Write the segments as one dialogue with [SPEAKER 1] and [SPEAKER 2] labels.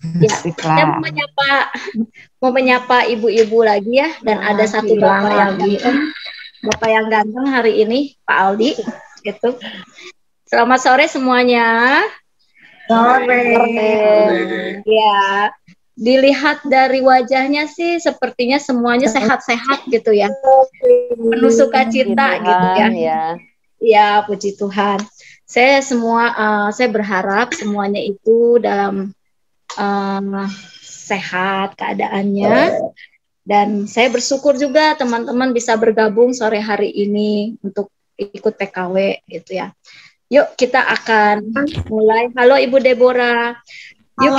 [SPEAKER 1] Ya, saya mau menyapa ibu-ibu lagi ya, dan ada satu bapak yang ganteng hari ini, Pak Aldi, gitu. Selamat sore semuanya.
[SPEAKER 2] Sore.
[SPEAKER 1] Ya, dilihat dari wajahnya sih sepertinya semuanya sehat-sehat gitu ya, penuh sukacita gitu ya. Ya, puji Tuhan. Saya berharap semuanya itu dalam sehat keadaannya, dan saya bersyukur juga teman-teman bisa bergabung sore hari ini untuk ikut PKW gitu ya. Yuk kita akan mulai. Halo Ibu Deborah. Yuk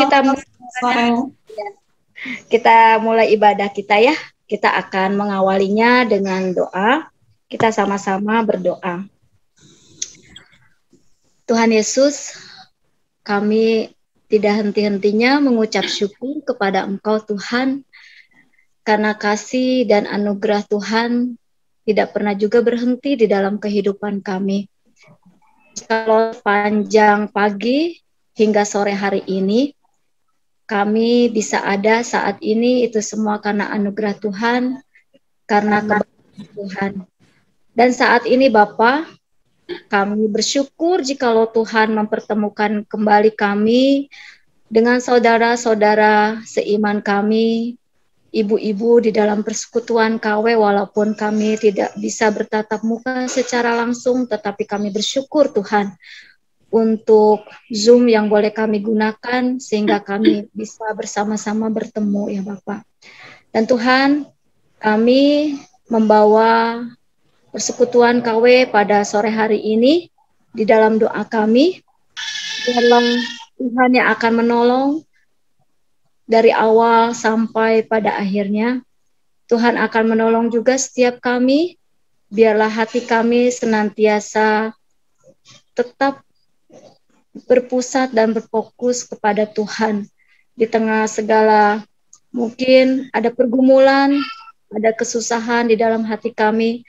[SPEAKER 1] kita mulai ibadah kita ya. Kita akan mengawalinya dengan doa. Kita sama-sama berdoa. Tuhan Yesus, kami tidak henti-hentinya mengucap syukur kepada Engkau Tuhan, karena kasih dan anugerah Tuhan tidak pernah juga berhenti di dalam kehidupan kami. Kalau panjang pagi hingga sore hari ini, kami bisa ada saat ini, itu semua karena anugerah Tuhan, karena kebaikan Tuhan. Dan saat ini Bapa, kami bersyukur jikalau Tuhan mempertemukan kembali kami dengan saudara-saudara seiman kami, ibu-ibu di dalam persekutuan KW, walaupun kami tidak bisa bertatap muka secara langsung, tetapi kami bersyukur Tuhan untuk Zoom yang boleh kami gunakan sehingga kami bisa bersama-sama bertemu ya Bapak. Dan Tuhan, kami membawa persekutuan KW pada sore hari ini di dalam doa kami. Biarlah Tuhan yang akan menolong dari awal sampai pada akhirnya. Tuhan akan menolong juga setiap kami. Biarlah hati kami senantiasa tetap berpusat dan berfokus kepada Tuhan. Di tengah segala mungkin ada pergumulan, ada kesusahan di dalam hati kami,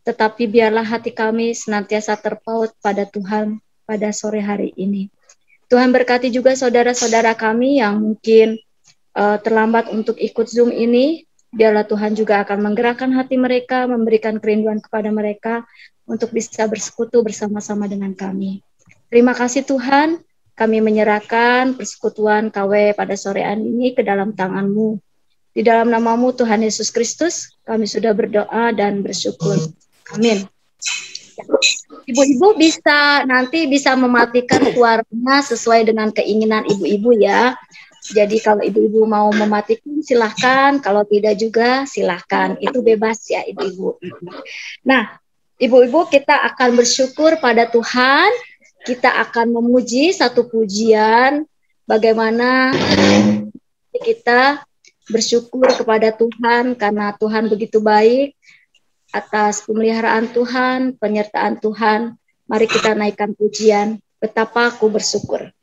[SPEAKER 1] tetapi biarlah hati kami senantiasa terpaut pada Tuhan pada sore hari ini. Tuhan berkati juga saudara-saudara kami yang mungkin terlambat untuk ikut Zoom ini. Biarlah Tuhan juga akan menggerakkan hati mereka, memberikan kerinduan kepada mereka untuk bisa bersekutu bersama-sama dengan kami. Terima kasih Tuhan, kami menyerahkan persekutuan KW pada sore hari ini ke dalam tangan-Mu. Di dalam nama-Mu Tuhan Yesus Kristus, kami sudah berdoa dan bersyukur. Amin. Ibu-ibu nanti bisa mematikan suaranya sesuai dengan keinginan ibu-ibu ya. Jadi kalau ibu-ibu mau mematikan silahkan, kalau tidak juga silahkan. Itu bebas ya ibu-ibu. Nah, ibu-ibu kita akan bersyukur pada Tuhan. Kita akan memuji satu pujian bagaimana kita bersyukur kepada Tuhan karena Tuhan begitu baik. Atas pemeliharaan Tuhan, penyertaan Tuhan, mari kita naikkan pujian, betapa aku bersyukur.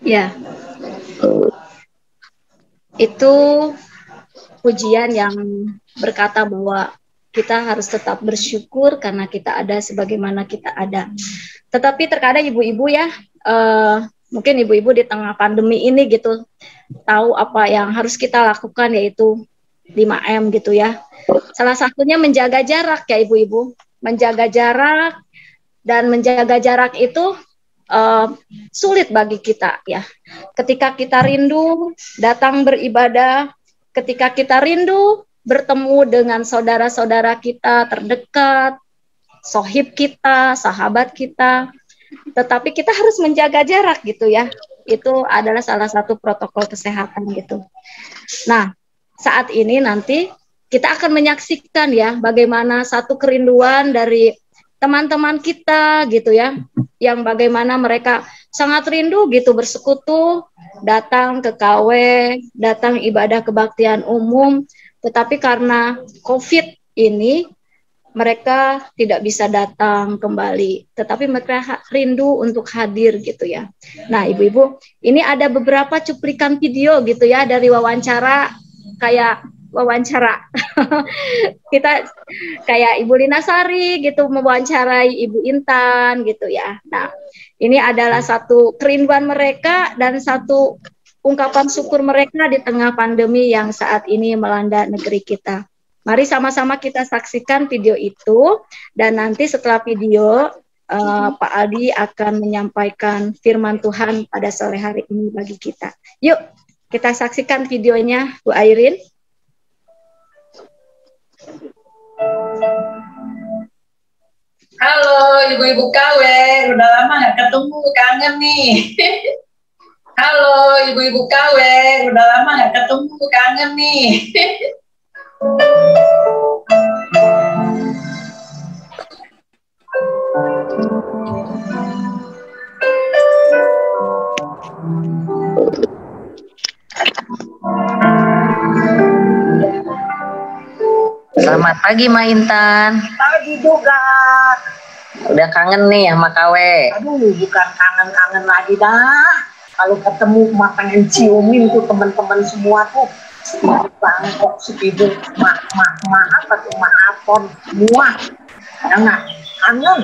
[SPEAKER 1] Ya, itu pujian yang berkata bahwa kita harus tetap bersyukur karena kita ada sebagaimana kita ada. Tetapi terkadang ibu-ibu ya, mungkin ibu-ibu di tengah pandemi ini gitu, tahu apa yang harus kita lakukan, yaitu 5M gitu ya. Salah satunya menjaga jarak ya ibu-ibu. Menjaga jarak, dan menjaga jarak itu sulit bagi kita ya. Ketika kita rindu datang beribadah, ketika kita rindu bertemu dengan saudara-saudara kita terdekat, sohib kita, sahabat kita, tetapi kita harus menjaga jarak gitu ya. Itu adalah salah satu protokol kesehatan gitu. Nah, saat ini nanti kita akan menyaksikan ya bagaimana satu kerinduan dari teman-teman kita gitu ya, yang bagaimana mereka sangat rindu gitu bersekutu, datang ke KW, datang ibadah kebaktian umum, tetapi karena COVID ini mereka tidak bisa datang kembali, tetapi mereka rindu untuk hadir gitu ya. Nah, ibu-ibu, ini ada beberapa cuplikan video gitu ya dari wawancara, kayak wawancara kita kayak Ibu Lina Sari gitu mewawancarai Ibu Intan gitu ya. Nah, ini adalah satu kerinduan mereka dan satu ungkapan syukur mereka di tengah pandemi yang saat ini melanda negeri kita. Mari sama-sama kita saksikan video itu, dan nanti setelah video Pak Aldi akan menyampaikan firman Tuhan pada sore hari ini bagi kita. Yuk, kita saksikan videonya, Bu Airin.
[SPEAKER 2] Halo ibu-ibu KW, udah lama nggak ketemu, kangen nih. Halo ibu-ibu KW, udah lama nggak ketemu, kangen nih.
[SPEAKER 3] Selamat pagi, Ma Intan.
[SPEAKER 2] Pagi juga.
[SPEAKER 3] Udah kangen nih sama Kawe.
[SPEAKER 2] Aduh, bukan kangen-kangen lagi dah. Kalau ketemu mah pengen ciumin tuh teman-teman semua tuh. Bangkok, sepiduk, apa tuh, maafon, semua. Ya nggak? Kangen.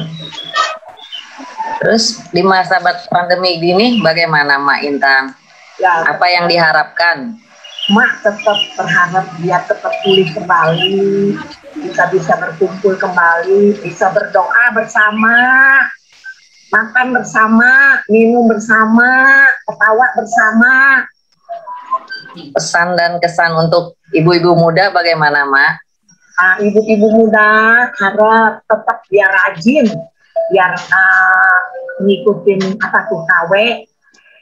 [SPEAKER 3] Terus di masa pandemi gini bagaimana, Ma Intan?
[SPEAKER 2] Ya,
[SPEAKER 3] apa yang diharapkan?
[SPEAKER 2] Mak tetap berharap dia tetap pulih kembali, kita bisa berkumpul kembali, bisa berdoa bersama, makan bersama, minum bersama, ketawa bersama.
[SPEAKER 3] Pesan dan kesan untuk ibu-ibu muda bagaimana, Mak?
[SPEAKER 2] Ibu-ibu muda harap tetap biar rajin, biar ngikutin apa tuh KW,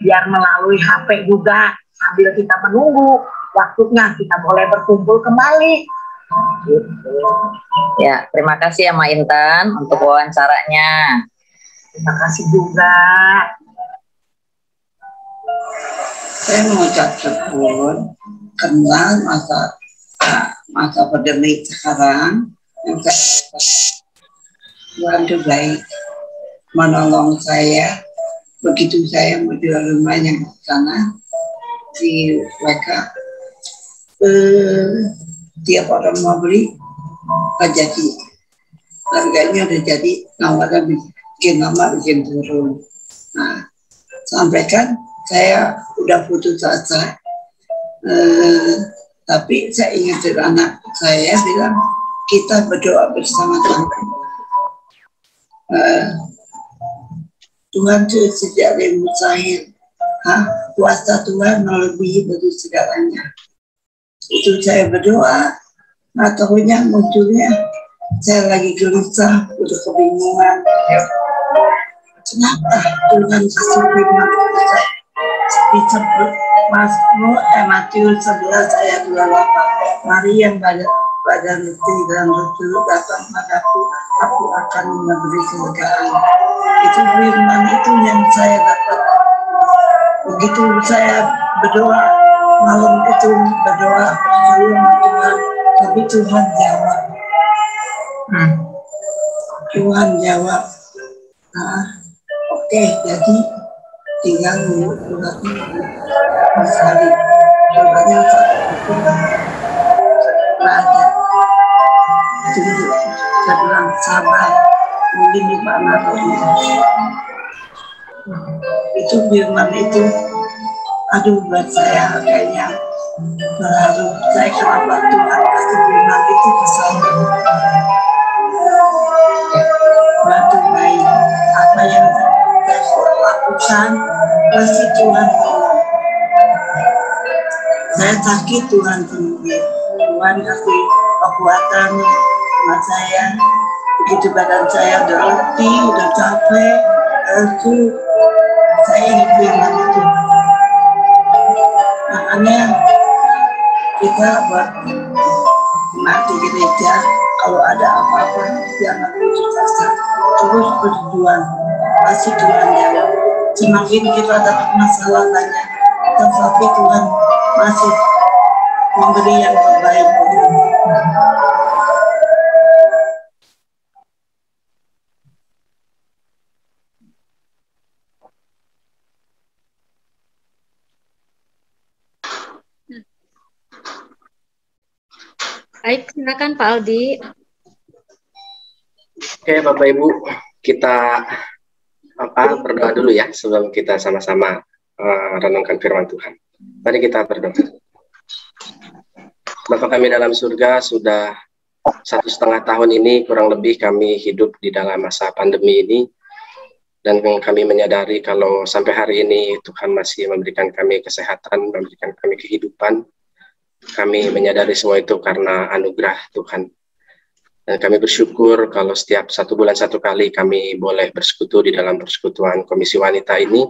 [SPEAKER 2] biar melalui HP juga sambil kita menunggu waktunya kita boleh berkumpul kembali. Gitu.
[SPEAKER 3] Ya, terima kasih ya Ma Intan untuk wawancaranya.
[SPEAKER 2] Terima kasih juga.
[SPEAKER 4] Saya mengucap syukur karena masa pandemi sekarang yang Tuhan itu baik menolong saya begitu saya mau jual rumah yang di sana di WK. Tiap orang mau beli gak jadi, harganya udah jadi, nawarnya bikin lama bikin turun. Nah, sampaikan saya udah putus asa, tapi saya ingat anak saya bilang kita berdoa bersama-sama. Tuhan itu sejak yang mustahil, kuasa Tuhan melebihi dari segalanya. Itu saya berdoa, nah tahunya munculnya saya lagi gelisah, udah kebingungan. Kenapa Tuhan kasih firman saya di Matius 11 ayat 28. Mari yang pada ngerti dan berturut datang padaku, aku akan memberi kelegaan. Itu firman itu yang saya dapat. Begitu saya berdoa, malam itu berdoa percaya Tuhan, tapi Tuhan jawab. Tuhan jawab. Nah, oke, jadi tinggal menunggu sekali. Contohnya satu ada tunggu, saya bilang sabar, mungkin di mana itu firman itu, aduh buat saya kayaknya terharu. Saya kenapa Tuhan kasih firman itu ke saya. Batu baik, apa yang saya lakukan pasti Tuhan tolong. Saya sakit, Tuhan sembuhin. Tuhan kasih kekuatan sama saya. Begitu badan saya udah letih, udah capek, lesu, saya ingin firman itu. Makanya kita buat mati gereja, kalau ada apa-apa jangan putus asa, terus berjuang, pasti Tuhan jawab. Semakin kita dapat masalah banyak, tetapi Tuhan masih memberi yang terbaik.
[SPEAKER 1] Baik, silakan Pak Aldi.
[SPEAKER 5] Oke, Bapak Ibu, kita berdoa dulu ya sebelum kita sama-sama renungkan firman Tuhan. Mari kita berdoa. Bapa kami dalam surga, sudah 1,5 tahun ini kurang lebih kami hidup di dalam masa pandemi ini, dan kami menyadari kalau sampai hari ini Tuhan masih memberikan kami kesehatan, memberikan kami kehidupan. Kami menyadari semua itu karena anugerah Tuhan. Dan kami bersyukur kalau setiap 1 bulan 1 kali kami boleh bersekutu di dalam persekutuan Komisi Wanita ini.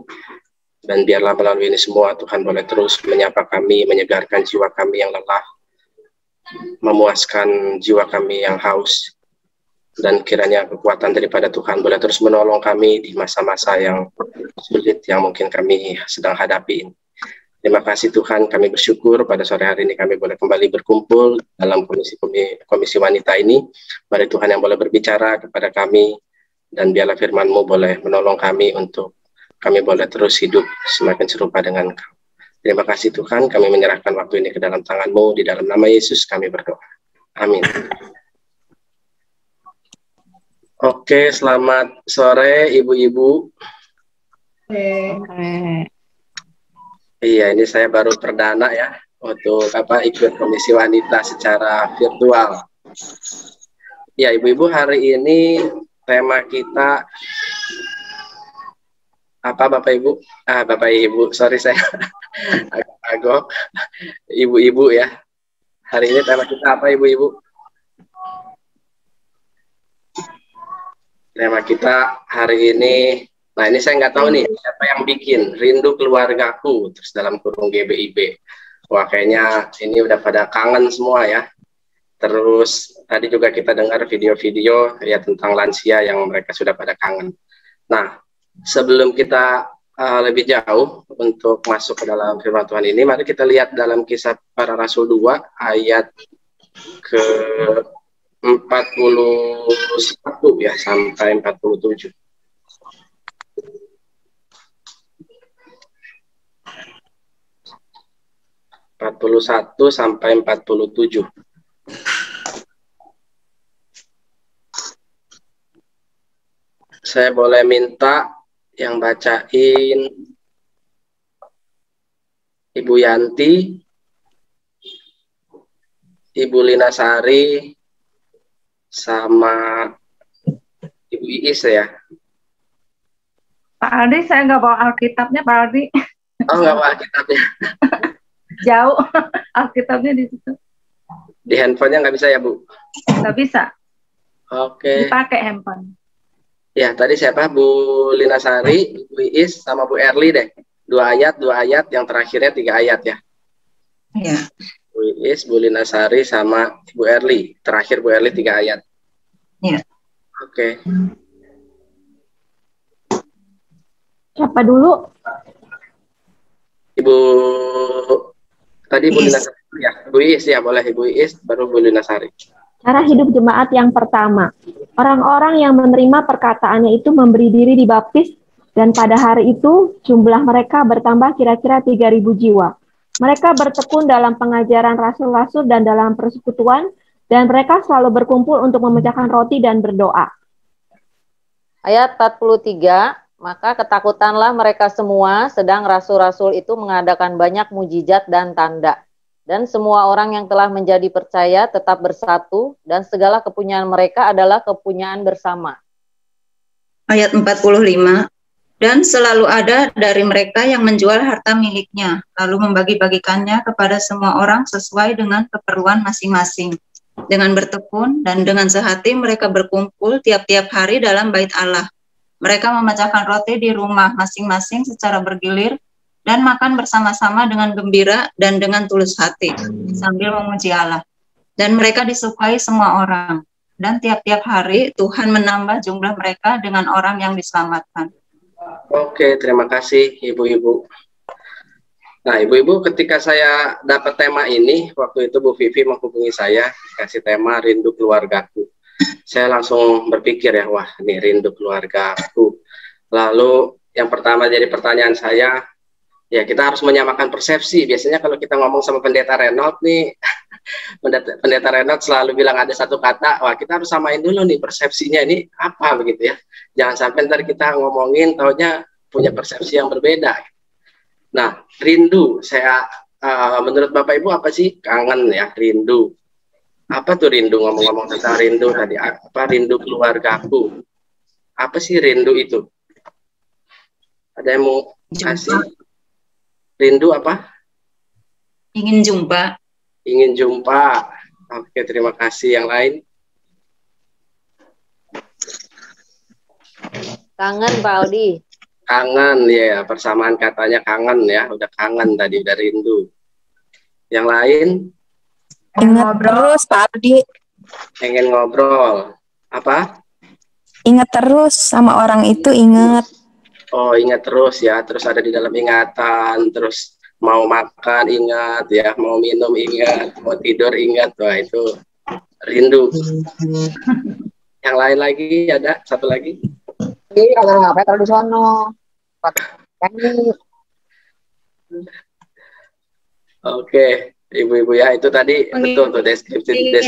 [SPEAKER 5] Dan biarlah melalui ini semua Tuhan boleh terus menyapa kami, menyegarkan jiwa kami yang lelah, memuaskan jiwa kami yang haus. Dan kiranya kekuatan daripada Tuhan boleh terus menolong kami di masa-masa yang sulit yang mungkin kami sedang hadapi ini. Terima kasih Tuhan, kami bersyukur pada sore hari ini kami boleh kembali berkumpul dalam komisi wanita ini. Mari Tuhan yang boleh berbicara kepada kami, dan biarlah firman-Mu boleh menolong kami untuk kami boleh terus hidup semakin serupa dengan Engkau. Terima kasih Tuhan, kami menyerahkan waktu ini ke dalam tangan-Mu, di dalam nama Yesus kami berdoa. Amin. Oke, selamat sore ibu-ibu. Iya, ini saya baru perdana ya untuk ikut komisi wanita secara virtual. Ya, ibu-ibu, hari ini tema kita apa, Bapak Ibu? Bapak Ibu, sorry saya agak ibu-ibu ya. Hari ini tema kita apa, ibu-ibu? Tema kita hari ini, nah ini saya nggak tahu nih siapa yang bikin, Rindu Keluargaku, terus dalam kurung GBIB. Wah, kayaknya ini udah pada kangen semua ya. Terus tadi juga kita dengar video-video ya tentang lansia yang mereka sudah pada kangen. Nah, sebelum kita lebih jauh untuk masuk ke dalam firman Tuhan ini, mari kita lihat dalam Kisah Para Rasul 2 ayat ke 41 ya sampai 47. sampai 47. Saya boleh minta yang bacain Ibu Yanti, Ibu Lina Sari, sama Ibu Iis ya.
[SPEAKER 6] Pak Aldi, saya nggak bawa Alkitabnya, Pak Aldi.
[SPEAKER 5] Oh, nggak bawa Alkitabnya.
[SPEAKER 6] Jauh. Alkitabnya ditutup.
[SPEAKER 5] Di handphonenya nggak bisa ya, Bu?
[SPEAKER 6] Nggak bisa.
[SPEAKER 5] Oke.
[SPEAKER 6] Dipakai handphone.
[SPEAKER 5] Ya, tadi siapa? Bu Lina Sari, Bu Iis, sama Bu Erli deh. 2 ayat, yang terakhirnya 3 ayat ya.
[SPEAKER 3] Iya.
[SPEAKER 5] Bu Iis, Bu Lina Sari, sama Bu Erli. Terakhir Bu Erli 3 ayat.
[SPEAKER 3] Iya.
[SPEAKER 5] Oke.
[SPEAKER 1] Siapa dulu?
[SPEAKER 5] Ibu tadi Bu
[SPEAKER 3] Iis.
[SPEAKER 5] Lina Sari ya. Bu Iis ya, boleh Ibu Iis, baru Bu Lina Sari.
[SPEAKER 1] Cara hidup jemaat yang pertama. Orang-orang yang menerima perkataannya itu memberi diri dibaptis, dan pada hari itu jumlah mereka bertambah kira-kira 3.000 jiwa. Mereka bertekun dalam pengajaran rasul-rasul dan dalam persekutuan, dan mereka selalu berkumpul untuk memecahkan roti dan berdoa.
[SPEAKER 3] Ayat 43, maka ketakutanlah mereka semua, sedang rasul-rasul itu mengadakan banyak mujizat dan tanda. Dan semua orang yang telah menjadi percaya tetap bersatu, dan segala kepunyaan mereka adalah kepunyaan bersama.
[SPEAKER 7] Ayat 45, dan selalu ada dari mereka yang menjual harta miliknya, lalu membagi-bagikannya kepada semua orang sesuai dengan keperluan masing-masing. Dengan bertekun dan dengan sehati mereka berkumpul tiap-tiap hari dalam bait Allah. Mereka memecahkan roti di rumah masing-masing secara bergilir, dan makan bersama-sama dengan gembira dan dengan tulus hati, sambil memuji Allah. Dan mereka disukai semua orang. Dan tiap-tiap hari Tuhan menambah jumlah mereka dengan orang yang diselamatkan.
[SPEAKER 5] Oke, terima kasih Ibu-Ibu. Nah, Ibu-Ibu, ketika saya dapat tema ini, waktu itu Bu Vivi menghubungi saya, kasih tema Rindu Keluargaku. Saya langsung berpikir ya, wah ini rindu keluargaku. Lalu yang pertama jadi pertanyaan saya, ya kita harus menyamakan persepsi. Biasanya kalau kita ngomong sama Pendeta Reynold nih, Pendeta Reynold selalu bilang ada satu kata, wah kita harus samain dulu nih persepsinya ini apa begitu ya. Jangan sampai ntar kita ngomongin taunya punya persepsi yang berbeda. Nah, rindu, menurut Bapak Ibu apa sih kangen ya, rindu? Apa tuh rindu, ngomong-ngomong tentang rindu tadi, apa rindu keluargaku? Apa sih rindu itu? Ada yang mau kasih? Rindu apa?
[SPEAKER 7] Ingin jumpa.
[SPEAKER 5] Ingin jumpa. Oke, terima kasih. Yang lain?
[SPEAKER 3] Kangen, Pak Aldi.
[SPEAKER 5] Kangen, ya. Persamaan katanya kangen ya. Udah kangen tadi, udah rindu. Yang lain?
[SPEAKER 8] Ingat terus, Pak Aldi.
[SPEAKER 5] Pengen ngobrol. Apa?
[SPEAKER 8] Ingat terus sama orang itu, ingat.
[SPEAKER 5] Oh, ingat terus ya. Terus ada di dalam ingatan. Terus mau makan ingat ya. Mau minum ingat. Mau tidur ingat. Wah, itu rindu. Yang lain lagi ada? Satu lagi?
[SPEAKER 3] Kalau ngapain kalau di sono.
[SPEAKER 5] Oke, Ibu-ibu ya, itu tadi betul tuh deskripsi.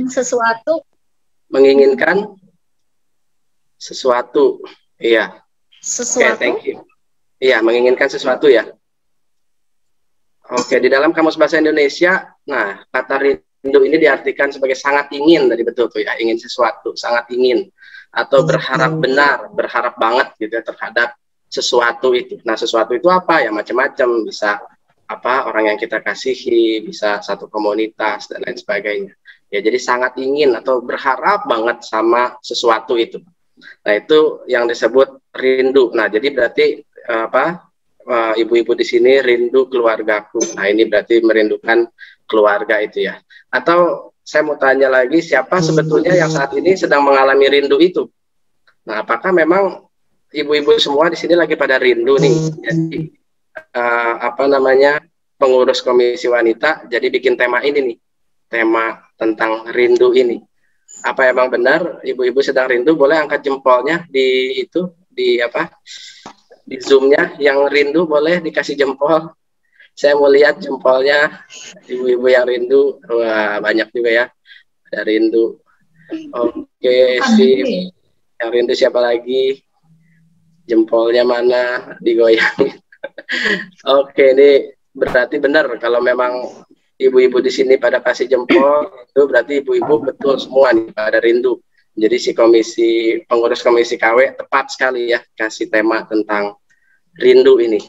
[SPEAKER 1] Sesuatu.
[SPEAKER 5] Menginginkan sesuatu. Iya.
[SPEAKER 1] Sesuatu.
[SPEAKER 5] Oke, thank you. Iya, menginginkan sesuatu ya. Oke, di dalam Kamus Bahasa Indonesia, nah, kata rindu ini diartikan sebagai sangat ingin, tadi betul tuh ya, ingin sesuatu, sangat ingin. Atau berharap benar, berharap banget gitu ya terhadap sesuatu itu. Nah, sesuatu itu apa? Ya macam-macam, bisa apa orang yang kita kasihi, bisa satu komunitas dan lain sebagainya. Ya, jadi sangat ingin atau berharap banget sama sesuatu itu. Nah, itu yang disebut rindu. Nah, jadi berarti ibu-ibu di sini rindu keluargaku. Nah, ini berarti merindukan keluarga itu ya. Atau saya mau tanya lagi, siapa sebetulnya yang saat ini sedang mengalami rindu itu? Nah, apakah memang ibu-ibu semua di sini lagi pada rindu nih? Jadi pengurus komisi wanita jadi bikin tema ini nih, tema tentang rindu ini. Apa emang benar ibu-ibu sedang rindu? Boleh angkat jempolnya di Zoom-nya yang rindu, boleh dikasih jempol. Saya mau lihat jempolnya ibu-ibu yang rindu. Wah, banyak juga ya. Ada rindu. Oke, sip. Yang rindu siapa lagi? Jempolnya mana? Digoyang. Oke, ini berarti benar kalau memang ibu-ibu di sini pada kasih jempol, itu berarti ibu-ibu betul semua nih pada rindu. Jadi si pengurus komisi KW tepat sekali ya kasih tema tentang rindu ini.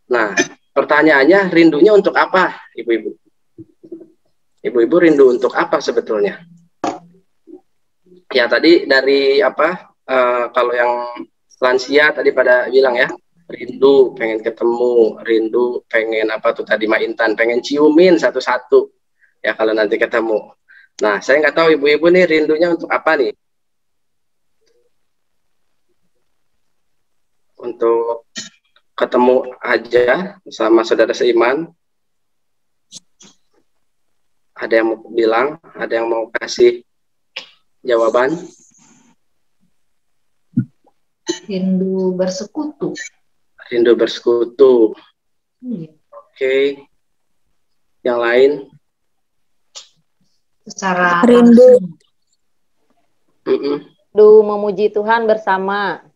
[SPEAKER 5] Nah, pertanyaannya, rindunya untuk apa, ibu-ibu? Ibu-ibu rindu untuk apa sebetulnya? Ya tadi dari apa? Kalau yang lansia tadi pada bilang ya, rindu pengen ketemu, rindu pengen apa tuh tadi Mak Intan, pengen ciumin satu-satu ya kalau nanti ketemu. Nah, saya nggak tahu ibu-ibu nih rindunya untuk apa nih? Untuk ketemu aja sama saudara seiman. Ada yang mau bilang, ada yang mau kasih jawaban?
[SPEAKER 1] Rindu bersekutu.
[SPEAKER 5] Rindu bersekutu. Oke. Yang lain?
[SPEAKER 1] Secara
[SPEAKER 8] Rindu.
[SPEAKER 3] Rindu memuji Tuhan bersama.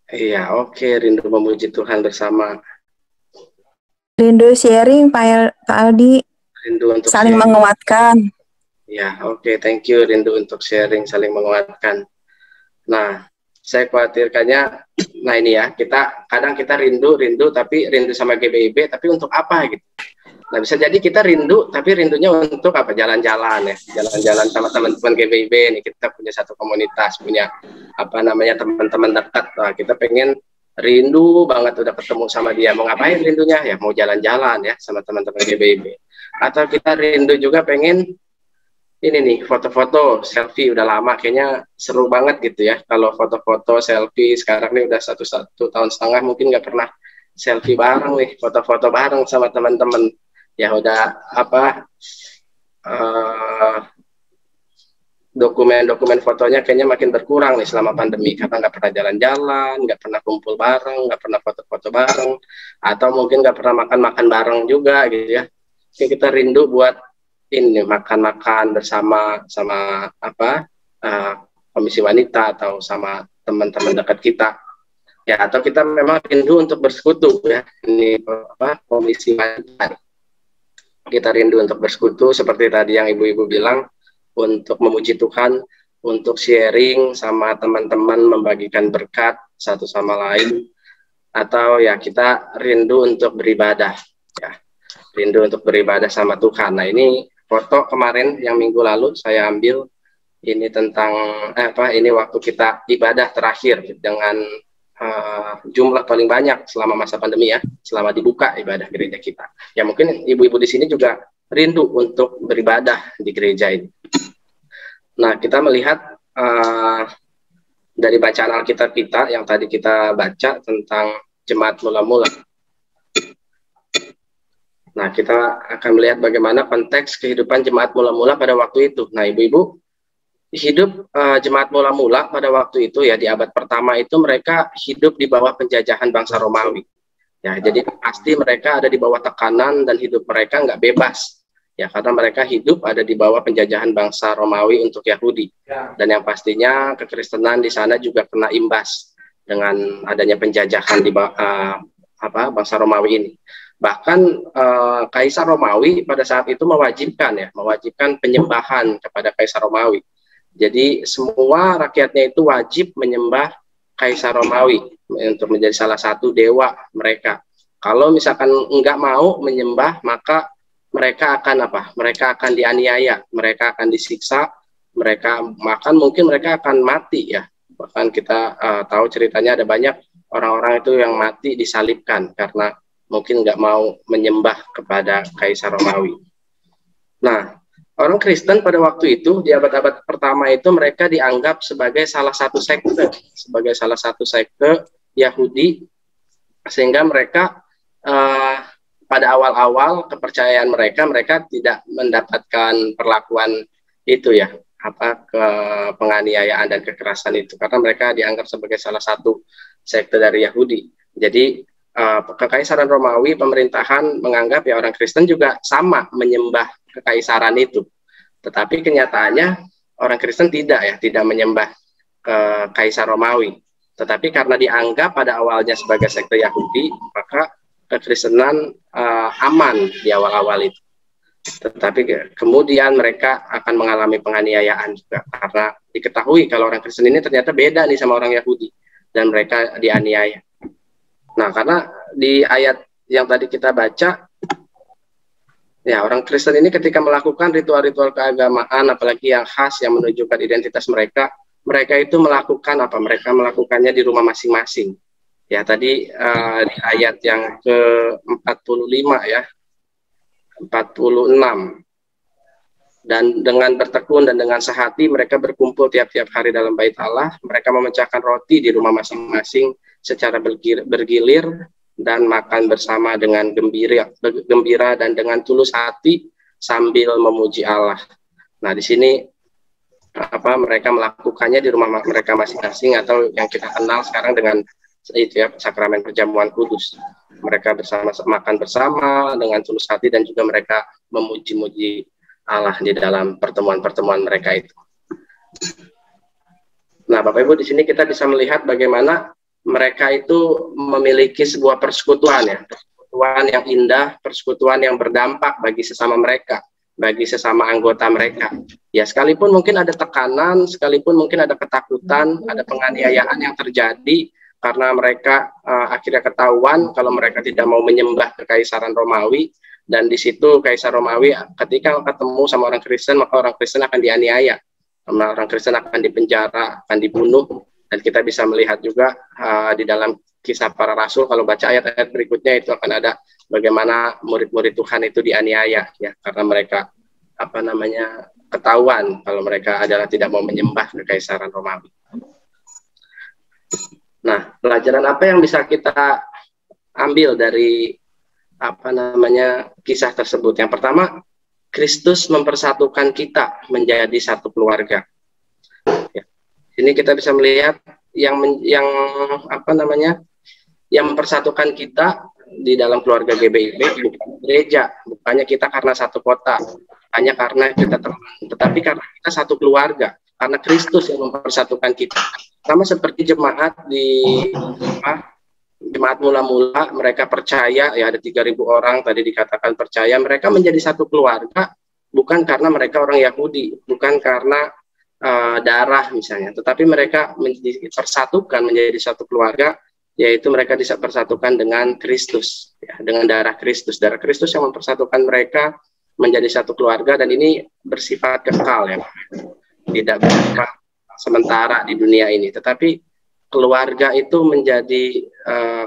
[SPEAKER 5] Iya, oke. Rindu memuji Tuhan bersama.
[SPEAKER 8] Rindu sharing, Pak Aldi.
[SPEAKER 5] Rindu untuk
[SPEAKER 8] saling
[SPEAKER 5] sharing.
[SPEAKER 8] menguatkan.
[SPEAKER 5] Ya, oke. Thank you. Rindu untuk sharing, saling menguatkan. Nah, saya khawatirkannya, nah ini ya, kadang kita rindu, tapi rindu sama GBIB, tapi untuk apa gitu. Nah, bisa jadi kita rindu, tapi rindunya untuk apa? Jalan-jalan ya, jalan-jalan sama teman-teman GBIB nih, kita punya satu komunitas, punya apa namanya teman-teman dekat. Nah, kita pengen rindu banget udah ketemu sama dia. Mau ngapain rindunya? Ya mau jalan-jalan ya sama teman-teman GBIB. Atau kita rindu juga pengen ini nih, foto-foto, selfie udah lama, kayaknya seru banget gitu ya. Kalau foto-foto, selfie, sekarang nih udah satu tahun setengah, mungkin nggak pernah selfie bareng nih, foto-foto bareng sama teman-teman. Ya udah apa, dokumen-dokumen fotonya kayaknya makin berkurang nih selama pandemi, karena nggak pernah jalan-jalan, nggak pernah kumpul bareng, nggak pernah foto-foto bareng, atau mungkin nggak pernah makan-makan bareng juga gitu ya. Jadi kita rindu buat ini makan-makan bersama sama apa komisi wanita atau sama teman-teman dekat kita ya, atau kita memang rindu untuk bersekutu ya, ini apa komisi wanita, kita rindu untuk bersekutu seperti tadi yang ibu-ibu bilang, untuk memuji Tuhan, untuk sharing sama teman-teman, membagikan berkat satu sama lain, atau ya kita rindu untuk beribadah ya, rindu untuk beribadah sama Tuhan. Nah ini foto kemarin yang minggu lalu saya ambil, ini tentang ini waktu kita ibadah terakhir dengan jumlah paling banyak selama masa pandemi ya, selama dibuka ibadah gereja kita. Ya mungkin ibu-ibu di sini juga rindu untuk beribadah di gereja ini. Nah kita melihat dari bacaan Alkitab kita yang tadi kita baca tentang jemaat mula-mula. Nah, kita akan melihat bagaimana konteks kehidupan jemaat mula-mula pada waktu itu. Nah, ibu-ibu, hidup jemaat mula-mula pada waktu itu ya, di abad pertama itu mereka hidup di bawah penjajahan bangsa Romawi. Ya, jadi pasti mereka ada di bawah tekanan dan hidup mereka nggak bebas. Ya, karena mereka hidup ada di bawah penjajahan bangsa Romawi untuk Yahudi. Dan yang pastinya kekristenan di sana juga kena imbas dengan adanya penjajahan di bangsa Romawi ini. Bahkan Kaisar Romawi pada saat itu mewajibkan penyembahan kepada Kaisar Romawi. Jadi semua rakyatnya itu wajib menyembah Kaisar Romawi untuk menjadi salah satu dewa mereka. Kalau misalkan enggak mau menyembah, maka mereka akan Mereka akan dianiaya, mereka akan disiksa, mungkin mereka akan mati ya. Bahkan kita tahu ceritanya ada banyak orang-orang itu yang mati disalibkan karena mungkin nggak mau menyembah kepada Kaisar Romawi. Nah, orang Kristen pada waktu itu di abad-abad pertama itu mereka dianggap sebagai salah satu sekte Yahudi, sehingga mereka pada awal-awal kepercayaan mereka tidak mendapatkan perlakuan itu ya, penganiayaan dan kekerasan itu, karena mereka dianggap sebagai salah satu sekte dari Yahudi. Jadi kekaisaran Romawi, pemerintahan menganggap ya orang Kristen juga sama menyembah kekaisaran itu. Tetapi kenyataannya orang Kristen tidak menyembah Kaisar Romawi. Tetapi karena dianggap pada awalnya sebagai sekte Yahudi, maka kekristenan aman di awal-awal itu. Tetapi kemudian mereka akan mengalami penganiayaan juga, karena diketahui kalau orang Kristen ini ternyata beda nih sama orang Yahudi, dan mereka dianiaya. Nah, karena di ayat yang tadi kita baca, ya orang Kristen ini ketika melakukan ritual-ritual keagamaan, apalagi yang khas yang menunjukkan identitas mereka, mereka itu melakukan apa? Mereka melakukannya di rumah masing-masing. Ya tadi di ayat yang ke-45 ya, 46. Dan dengan bertekun dan dengan sehati mereka berkumpul tiap-tiap hari dalam bait Allah. Mereka memecahkan roti di rumah masing-masing secara bergilir dan makan bersama dengan gembira dan dengan tulus hati sambil memuji Allah. Nah, di sini mereka melakukannya di rumah mereka masing-masing, atau yang kita kenal sekarang dengan itu ya, sakramen perjamuan kudus. Mereka makan bersama dengan tulus hati dan juga mereka memuji-muji Allah di dalam pertemuan-pertemuan mereka itu. Nah, Bapak Ibu, di sini kita bisa melihat bagaimana mereka itu memiliki sebuah persekutuan ya, persekutuan yang indah, persekutuan yang berdampak bagi sesama mereka, bagi sesama anggota mereka. Ya, sekalipun mungkin ada tekanan, sekalipun mungkin ada ketakutan, ada penganiayaan yang terjadi karena mereka akhirnya ketahuan kalau mereka tidak mau menyembah kekaisaran Romawi. Dan di situ Kaisar Romawi ketika ketemu sama orang Kristen, maka orang Kristen akan dianiaya, orang Kristen akan dipenjara, akan dibunuh. Dan kita bisa melihat juga di dalam Kisah Para Rasul, kalau baca ayat-ayat berikutnya itu akan ada bagaimana murid-murid Tuhan itu dianiaya ya, karena mereka ketahuan kalau mereka adalah tidak mau menyembah kekaisaran Romawi. Nah, pelajaran apa yang bisa kita ambil dari kisah tersebut? Yang pertama, Kristus mempersatukan kita menjadi satu keluarga. Ya. Ini kita bisa melihat yang mempersatukan kita di dalam keluarga GBIB bukan gereja, bukannya kita karena satu kota, hanya karena kita teman, tetapi karena kita satu keluarga, karena Kristus yang mempersatukan kita. Sama seperti jemaat Jemaat mula-mula, mereka percaya, ya ada 3.000 orang tadi dikatakan percaya, mereka menjadi satu keluarga bukan karena mereka orang Yahudi, bukan karena darah misalnya, tetapi mereka dipersatukan menjadi satu keluarga, yaitu mereka dipersatukan dengan Kristus, ya, dengan darah Kristus yang mempersatukan mereka menjadi satu keluarga, dan ini bersifat kekal ya, tidak bersifat sementara di dunia ini, tetapi keluarga itu menjadi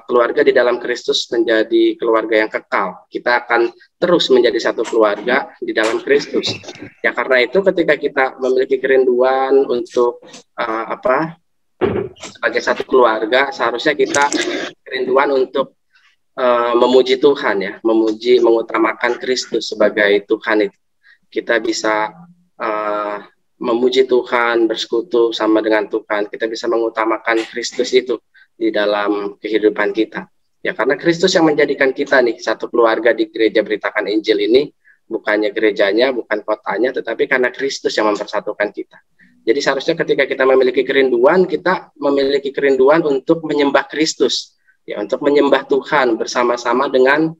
[SPEAKER 5] keluarga di dalam Kristus menjadi keluarga yang kekal. Kita akan terus menjadi satu keluarga di dalam Kristus. Ya karena itu ketika kita memiliki kerinduan untuk sebagai satu keluarga, seharusnya kita kerinduan untuk memuji Tuhan ya, mengutamakan Kristus sebagai Tuhan itu. Kita bisa memuji Tuhan, bersekutu sama dengan Tuhan, kita bisa mengutamakan Kristus itu di dalam kehidupan kita. Ya karena Kristus yang menjadikan kita nih satu keluarga di gereja Beritakan Injil ini, bukannya gerejanya, bukan kotanya, tetapi karena Kristus yang mempersatukan kita. Jadi seharusnya ketika kita memiliki kerinduan untuk menyembah Kristus, ya untuk menyembah Tuhan bersama-sama dengan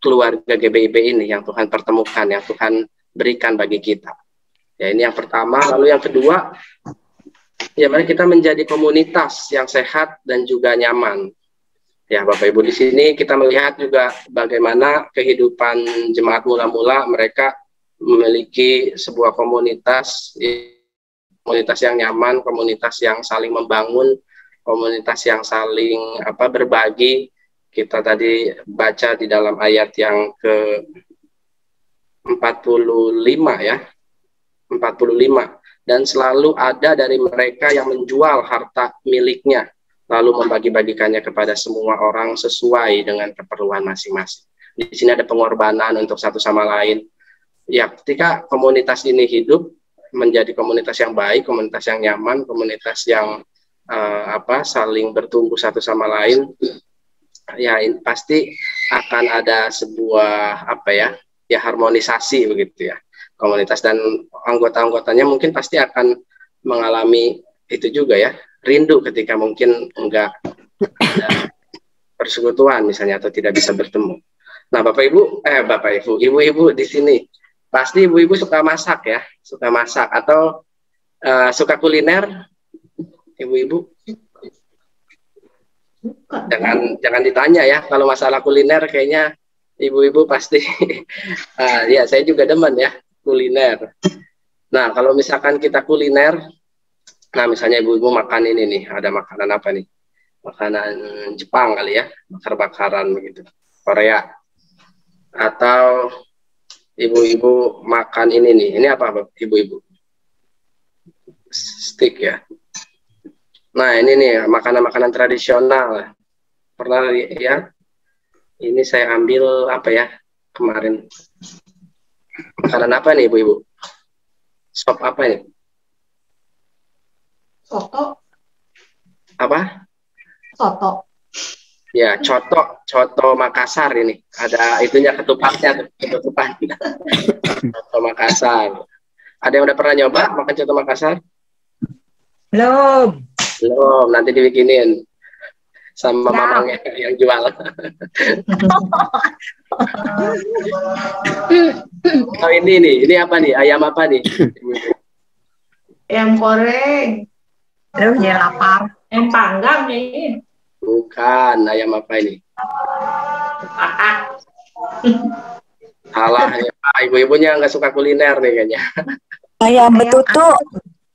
[SPEAKER 5] keluarga GBIB ini yang Tuhan pertemukan, yang Tuhan berikan bagi kita. Ya ini yang pertama. Lalu yang kedua, ya mari kita menjadi komunitas yang sehat dan juga nyaman. Ya Bapak Ibu, di sini kita melihat juga bagaimana kehidupan jemaat mula-mula, mereka memiliki sebuah komunitas yang nyaman, komunitas yang saling membangun, komunitas yang saling berbagi. Kita tadi baca di dalam ayat yang ke-45 ya. 45, dan selalu ada dari mereka yang menjual harta miliknya lalu membagi-bagikannya kepada semua orang sesuai dengan keperluan masing-masing. Di sini ada pengorbanan untuk satu sama lain. Ya, ketika komunitas ini hidup menjadi komunitas yang baik, komunitas yang nyaman, komunitas yang saling bertumbuh satu sama lain, ya pasti akan ada sebuah harmonisasi begitu ya. Komunitas dan anggota-anggotanya mungkin pasti akan mengalami itu juga ya, rindu ketika mungkin enggak ada persekutuan misalnya atau tidak bisa bertemu. Nah, ibu-ibu di sini pasti ibu-ibu suka masak ya, suka masak atau suka kuliner, ibu-ibu? Jangan ditanya ya, kalau masalah kuliner kayaknya ibu-ibu pasti ya saya juga demen ya kuliner. Nah kalau misalkan kita kuliner, nah misalnya ibu-ibu makan ini nih, ada makanan apa nih? Makanan Jepang kali ya, bakar-bakaran begitu, Korea. Atau ibu-ibu makan ini nih, ini apa ibu-ibu? Steak ya. Nah ini nih makanan-makanan tradisional. Pernah ya? Ini saya ambil apa ya kemarin? Makanan apa nih ibu-ibu? Sop apa ini?
[SPEAKER 2] Soto.
[SPEAKER 5] Apa?
[SPEAKER 2] Soto.
[SPEAKER 5] Ya, coto Makassar ini. Ada itunya ketupatnya, ketupat. Coto Makassar. Ada yang udah pernah nyoba makan coto Makassar?
[SPEAKER 2] Belum.
[SPEAKER 5] Belum, nanti dibikinin sama mamangnya yang jual. Oh ini apa nih? Ayam apa nih?
[SPEAKER 2] Ayam goreng. Aduh, ya lapar. Ayam panggang nih.
[SPEAKER 5] Bukan, ayam apa ini? Salah, ya, ibu-ibunya nggak suka kuliner nih kayaknya.
[SPEAKER 8] Ayam betutu.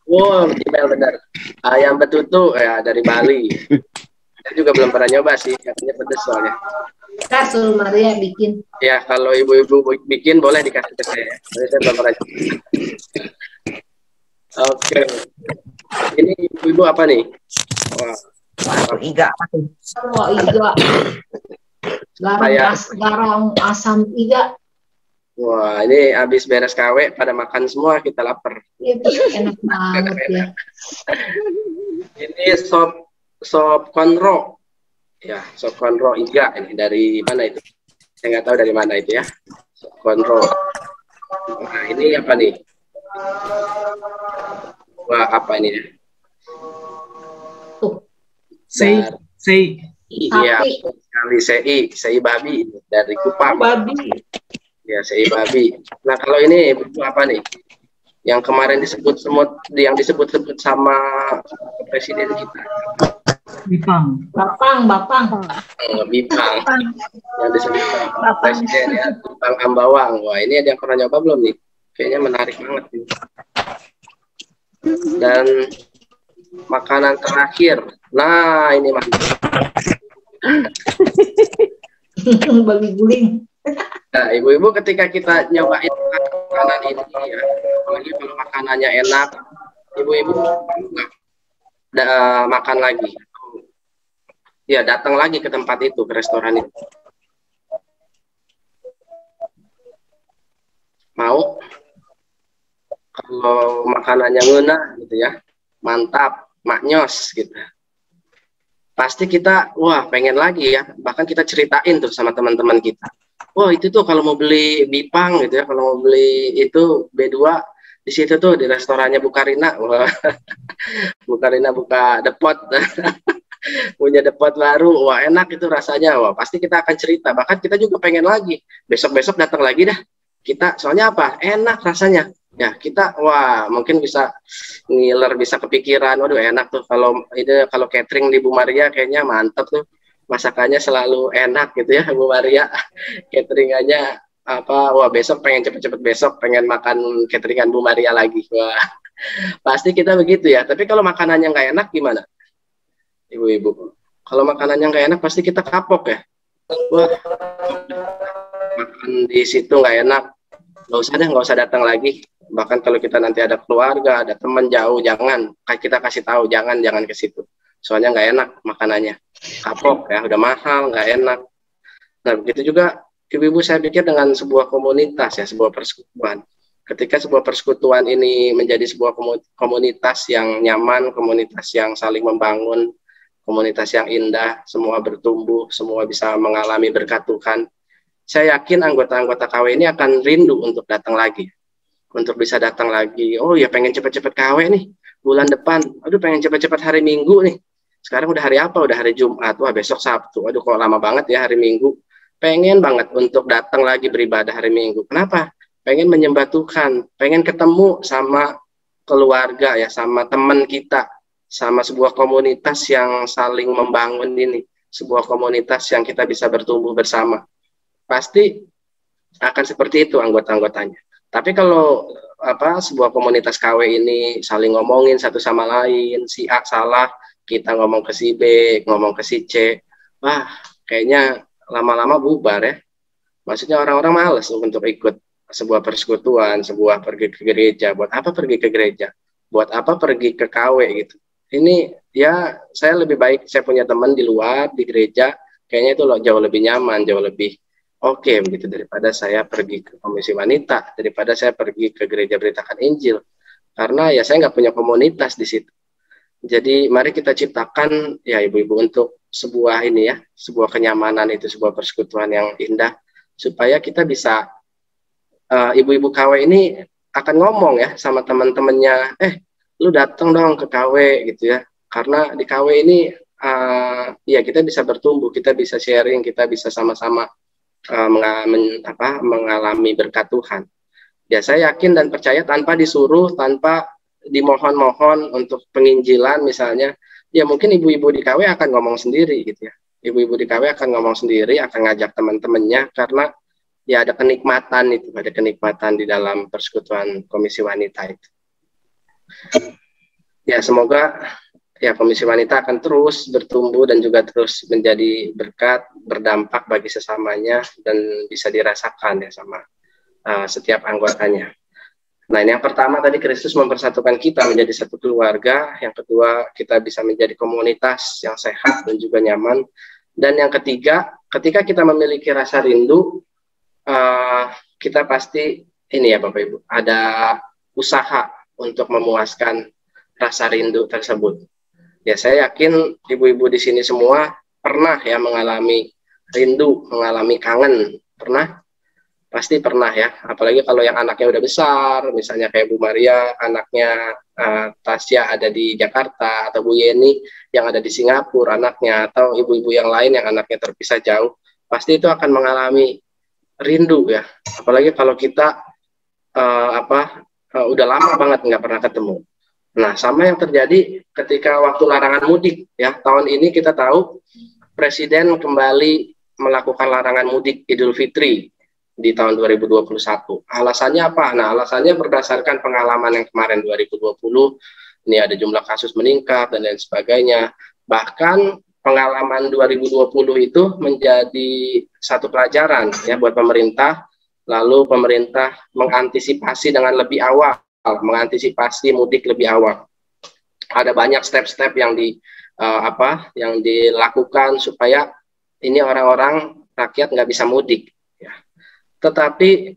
[SPEAKER 5] Wow, benar. Ayam betutu ya dari Bali. Saya juga belum pernah nyoba sih, katanya pedes soalnya.
[SPEAKER 2] Kak, suruh Maria bikin.
[SPEAKER 5] Ya, kalau ibu-ibu bikin boleh dikasih ke saya. Tapi saya belum pernah nyoba. Oke. Ini ibu-ibu apa nih? Wah.
[SPEAKER 2] Iga. Oh, iga. Garam asam iga.
[SPEAKER 5] Wah, ini habis beres KW pada makan semua, kita lapar.
[SPEAKER 2] Iya, enak banget ya.
[SPEAKER 5] Ini sop konro. Ya, sop konro iga ini dari mana itu? Saya nggak tahu dari mana itu ya. Sop konro. Nah, ini apa nih? Wah, apa ini?
[SPEAKER 2] Tuh.
[SPEAKER 5] Sei. Iya, sekali sei babi dari Kupang.
[SPEAKER 2] Babi.
[SPEAKER 5] Ya, sei babi. Nah, kalau ini apa nih? Yang kemarin yang disebut-sebut sama presiden kita.
[SPEAKER 2] Bipang.
[SPEAKER 5] Bipang. Yang disebut sama presiden ya, Bipang Ambawang. Wah, ini ada yang pernah nyoba belum nih? Kayaknya menarik banget nih. Dan makanan terakhir. Nah, ini
[SPEAKER 2] babi guling.
[SPEAKER 5] Nah, ibu-ibu ketika kita nyobain makanan ini ya, apalagi kalau makanannya enak, ibu-ibu makan lagi. Ya, datang lagi ke tempat itu, ke restoran itu. Mau? Kalau makanannya ngena gitu ya, mantap, maknyos gitu. Pasti kita, wah pengen lagi ya, bahkan kita ceritain tuh sama teman-teman kita. Wah itu tuh kalau mau beli Bipang gitu ya, kalau mau beli itu B2 di situ tuh di restorannya Bukarina. Wah, Bukarina buka depot, punya depot baru. Wah enak itu rasanya. Wah pasti kita akan cerita. Bahkan kita juga pengen lagi. Besok-besok datang lagi dah. Kita soalnya apa? Enak rasanya. Ya kita, wah mungkin bisa ngiler, bisa kepikiran. Waduh enak tuh kalau catering di Bu Maria kayaknya mantep tuh. Masakannya selalu enak gitu ya Bu Maria, cateringannya apa, wah besok pengen cepet-cepet besok pengen makan cateringan Bu Maria lagi. Wah pasti kita begitu ya. Tapi kalau makanannya nggak enak gimana ibu-ibu? Kalau makanannya nggak enak pasti kita kapok ya. Wah makan di situ nggak enak, nggak usah datang lagi. Bahkan kalau kita nanti ada keluarga, ada teman jauh, jangan, kita kasih tahu jangan ke situ. Soalnya nggak enak makanannya, kapok ya, udah mahal, nggak enak. Nah begitu juga ibu-ibu saya pikir dengan sebuah komunitas ya, sebuah persekutuan. Ketika sebuah persekutuan ini menjadi sebuah komunitas yang nyaman, komunitas yang saling membangun, komunitas yang indah, semua bertumbuh, semua bisa mengalami berkat Tuhan. Saya yakin anggota-anggota KW ini akan rindu untuk datang lagi, untuk bisa datang lagi. Oh ya pengen cepet-cepet KW nih, bulan depan. Aduh pengen cepet-cepet hari Minggu nih. Sekarang udah hari apa? Udah hari Jumat. Wah besok Sabtu. Aduh kok lama banget ya hari Minggu. Pengen banget untuk datang lagi beribadah hari Minggu. Kenapa? Pengen menyembah Tuhan. Pengen ketemu sama keluarga ya, sama teman kita, sama sebuah komunitas yang saling membangun ini, sebuah komunitas yang kita bisa bertumbuh bersama. Pasti akan seperti itu anggota-anggotanya. Tapi kalau sebuah komunitas KW ini saling ngomongin satu sama lain, si A salah, kita ngomong ke si B, ngomong ke si C, wah kayaknya lama-lama bubar ya. Maksudnya orang-orang males untuk ikut sebuah persekutuan, sebuah pergi ke gereja. Buat apa pergi ke gereja? Buat apa pergi ke KW gitu? Ini ya saya lebih baik saya punya teman di luar, di gereja, kayaknya itu loh jauh lebih nyaman, jauh lebih oke begitu daripada saya pergi ke komisi wanita, daripada saya pergi ke gereja beritakan Injil. Karena ya saya nggak punya komunitas di situ. Jadi mari kita ciptakan ya ibu-ibu untuk sebuah ini ya, sebuah kenyamanan itu, sebuah persekutuan yang indah, supaya kita bisa ibu-ibu KW ini akan ngomong ya sama teman-temannya, lu datang dong ke KW gitu ya, karena di KW ini ya kita bisa bertumbuh, kita bisa sharing, kita bisa sama-sama mengalami berkat Tuhan. Ya saya yakin dan percaya tanpa disuruh, tanpa dimohon-mohon untuk penginjilan misalnya, ya mungkin ibu-ibu di KW akan ngomong sendiri gitu ya. Ibu-ibu di KW akan ngomong sendiri, akan ngajak teman-temannya, karena ya ada kenikmatan itu, ada kenikmatan di dalam persekutuan komisi wanita itu. Ya semoga ya komisi wanita akan terus bertumbuh dan juga terus menjadi berkat, berdampak bagi sesamanya dan bisa dirasakan ya sama setiap anggotanya. Nah ini yang pertama tadi, Kristus mempersatukan kita menjadi satu keluarga. Yang kedua, kita bisa menjadi komunitas yang sehat dan juga nyaman. Dan yang ketiga, ketika kita memiliki rasa rindu, kita pasti ini ya Bapak Ibu, ada usaha untuk memuaskan rasa rindu tersebut. Ya saya yakin ibu-ibu di sini semua pernah ya mengalami rindu, mengalami kangen, pernah? Pasti pernah ya, apalagi kalau yang anaknya udah besar, misalnya kayak Bu Maria, anaknya Tasya ada di Jakarta, atau Bu Yeni yang ada di Singapura anaknya, atau ibu-ibu yang lain yang anaknya terpisah jauh, pasti itu akan mengalami rindu ya, apalagi kalau kita udah lama banget nggak pernah ketemu. Nah, sama yang terjadi ketika waktu larangan mudik ya. Tahun ini kita tahu Presiden kembali melakukan larangan mudik Idul Fitri di tahun 2021. Alasannya apa? Nah, alasannya berdasarkan pengalaman yang kemarin 2020, ini ada jumlah kasus meningkat dan lain sebagainya. Bahkan pengalaman 2020 itu menjadi satu pelajaran ya buat pemerintah. Lalu pemerintah mengantisipasi dengan lebih awal, mengantisipasi mudik lebih awal. Ada banyak step-step yang dilakukan supaya ini orang-orang rakyat nggak bisa mudik. Ya. Tetapi